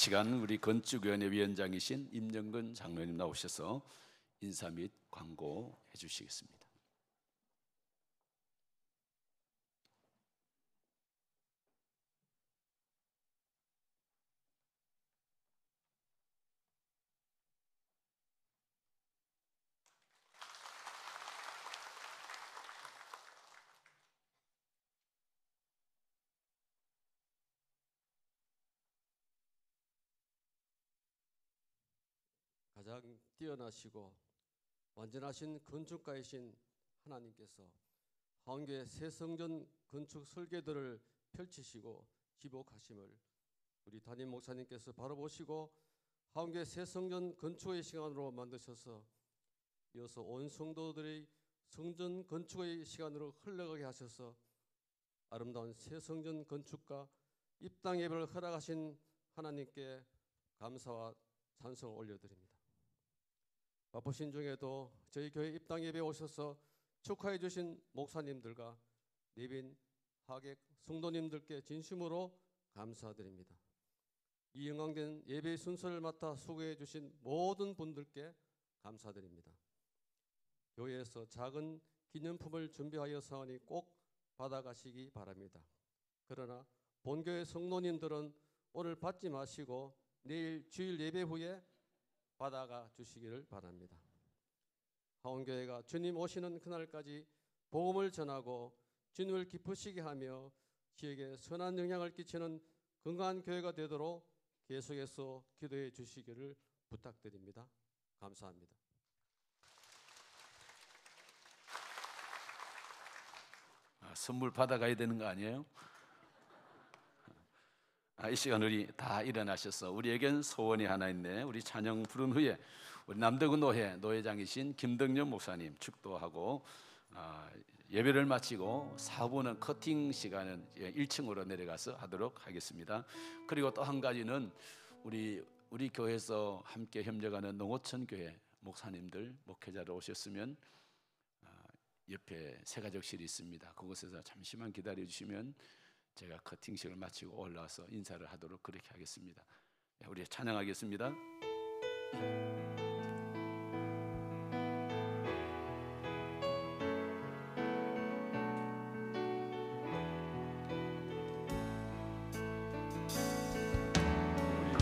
시간 우리 건축위원회 위원장이신 임영근 장로님 나오셔서 인사 및 광고해 주시겠습니다. 가장 뛰어나시고 완전하신 건축가이신 하나님께서 화원교회 새 성전 건축 설계도를 펼치시고 기복하심을 우리 담임 목사님께서 바로 보시고 화원교회 새 성전 건축의 시간으로 만드셔서 이어서 온 성도들의 성전 건축의 시간으로 흘러가게 하셔서 아름다운 새 성전 건축과 입당 예배를 허락하신 하나님께 감사와 찬송을 올려드립니다. 바쁘신 중에도 저희 교회 입당 예배에 오셔서 축하해 주신 목사님들과 내빈 하객 성도님들께 진심으로 감사드립니다. 이 영광된 예배의 순서를 맡아 수고해 주신 모든 분들께 감사드립니다. 교회에서 작은 기념품을 준비하여 사오니 꼭 받아가시기 바랍니다. 그러나 본교회 성도님들은 오늘 받지 마시고 내일 주일 예배 후에 받아가 주시기를 바랍니다. 화원교회가 주님 오시는 그날까지 복음을 전하고 주님을 기쁘시게 하며 지역에 선한 영향을 끼치는 건강한 교회가 되도록 계속해서 기도해 주시기를 부탁드립니다. 감사합니다. 선물 받아가야 되는 거 아니에요? 이 시간 우리 다 일어나셔서 우리에겐 소원이 하나 있네. 우리 찬양 부른 후에 우리 남대구 노회장이신 김덕년 목사님 축도하고 예배를 마치고 4부는 커팅 시간은 1층으로 내려가서 하도록 하겠습니다. 그리고 또 한 가지는 우리 교회에서 함께 협력하는 농어촌 교회 목사님들 목회자로 오셨으면 옆에 세가족실이 있습니다. 그곳에서 잠시만 기다려 주시면 제가 커팅식을 마치고 올라와서 인사를 하도록 그렇게 하겠습니다. 우리 찬양하겠습니다.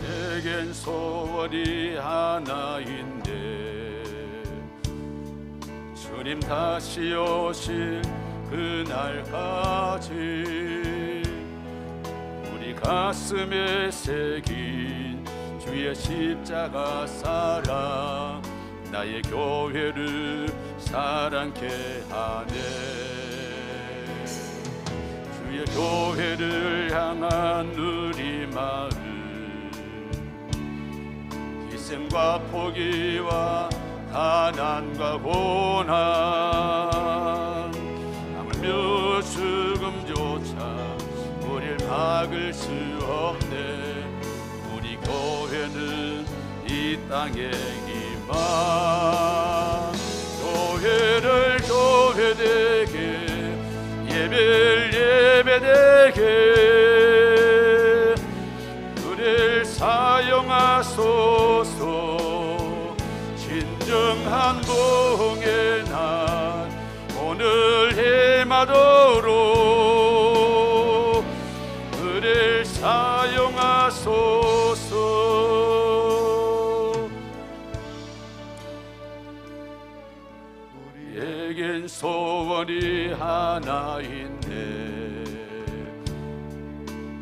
내겐 소원이 하나 있네. 주님 다시 오실 그날까지 우리 가슴에 새긴 주의 십자가 사랑 나의 교회를 사랑케 하네. 주의 교회를 향한 우리 마음 희생과 포기와 가난과 고난 하물며 죽음조차 우릴 막을 수 없네. 우리 교회는 이 땅의 희망 교회를 교회되게 예배를 예배되게 우릴 사용하소서. 진정한 봉의 날 오늘 해마도록 우릴 사용하소서. 우리에겐 소원이 하나 있네.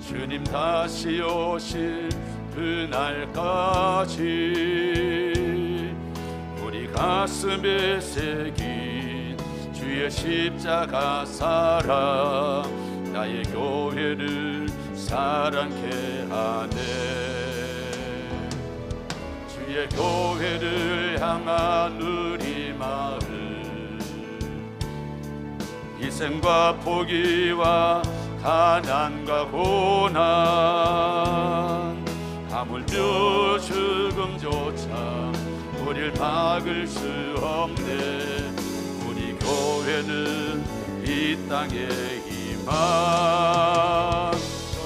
주님 다시 오실 그날까지 우리 가슴에 새긴 주의 십자가 사랑 나의 교회를 사랑케 하네. 주의 교회를 향한 우리 마음 희생과 포기와 가난과 고난 하물며 죽음조차 우릴 막을 수 없네. 우리 교회는 이 땅의 희망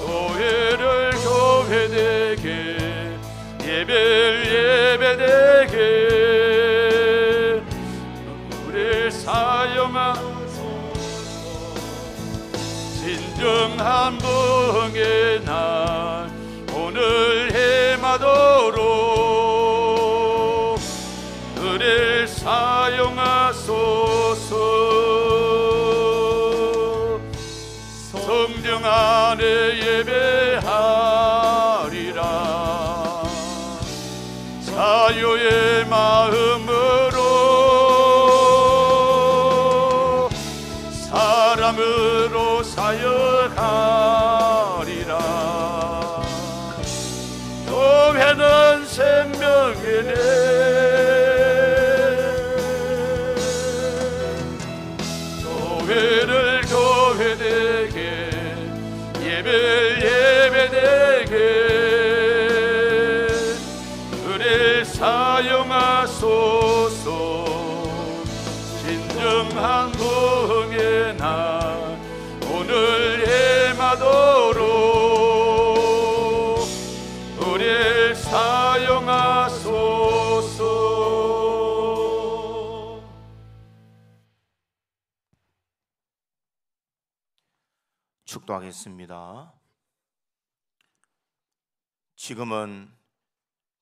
교회를 교회되게 예배되게 우리를 사용하소서. 진정한 부흥의 날 오늘 해마도록 우리를 사용하소서. 성령 안에 예배하리라. 자유의 마음으로 사람으로 사역하리라. 교회는 생명이네. 교회를 교회되게 예배되게 우리 사용하소서. 진정한 부흥의 날 오늘 해마도록 우리 사용하소서. 축도하겠습니다. 지금은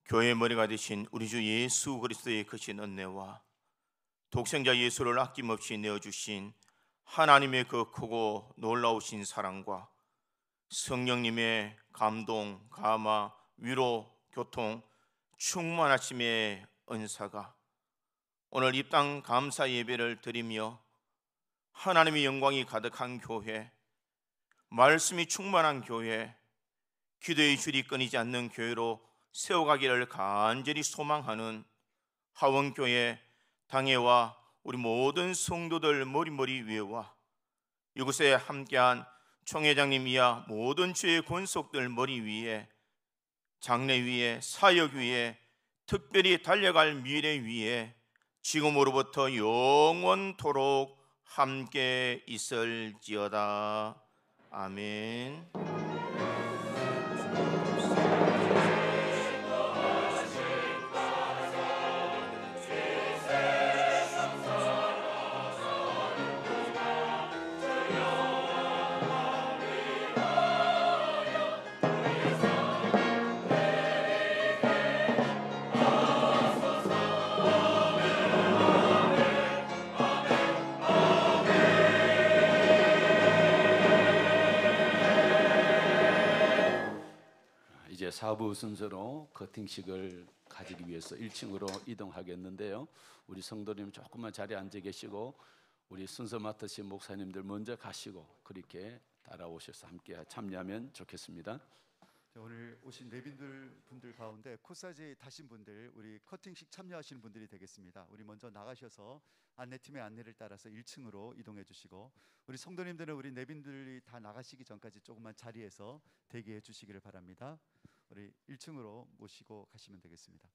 교회의 머리가 되신 우리 주 예수 그리스도의 크신 은혜와 독생자 예수를 아낌없이 내어주신 하나님의 그 크고 놀라우신 사랑과 성령님의 감동, 감화, 위로, 교통, 충만하심의 은사가 오늘 입당 감사 예배를 드리며 하나님의 영광이 가득한 교회, 말씀이 충만한 교회, 기도의 줄이 끊이지 않는 교회로 세워가기를 간절히 소망하는 하원교회 당회와 우리 모든 성도들 머리머리 위에와 이곳에 함께한 총회장님 이하 모든 주의 권속들 머리 위에, 장례 위에, 사역 위에, 특별히 달려갈 미래 위에 지금으로부터 영원토록 함께 있을지어다. 아멘. 이제 4부 순서로 커팅식을 가지기 위해서 1층으로 이동하겠는데요. 우리 성도님 조금만 자리에 앉아 계시고 우리 순서 맡으신 목사님들 먼저 가시고 그렇게 따라오셔서 함께 참여하면 좋겠습니다. 오늘 오신 분들 가운데 코사지 타신 분들, 우리 커팅식 참여하시는 분들이 되겠습니다. 우리 먼저 나가셔서 안내팀의 안내를 따라서 1층으로 이동해 주시고, 우리 성도님들은 우리 내빈들이 다 나가시기 전까지 조금만 자리에서 대기해 주시기를 바랍니다. 우리 1층으로 모시고 가시면 되겠습니다.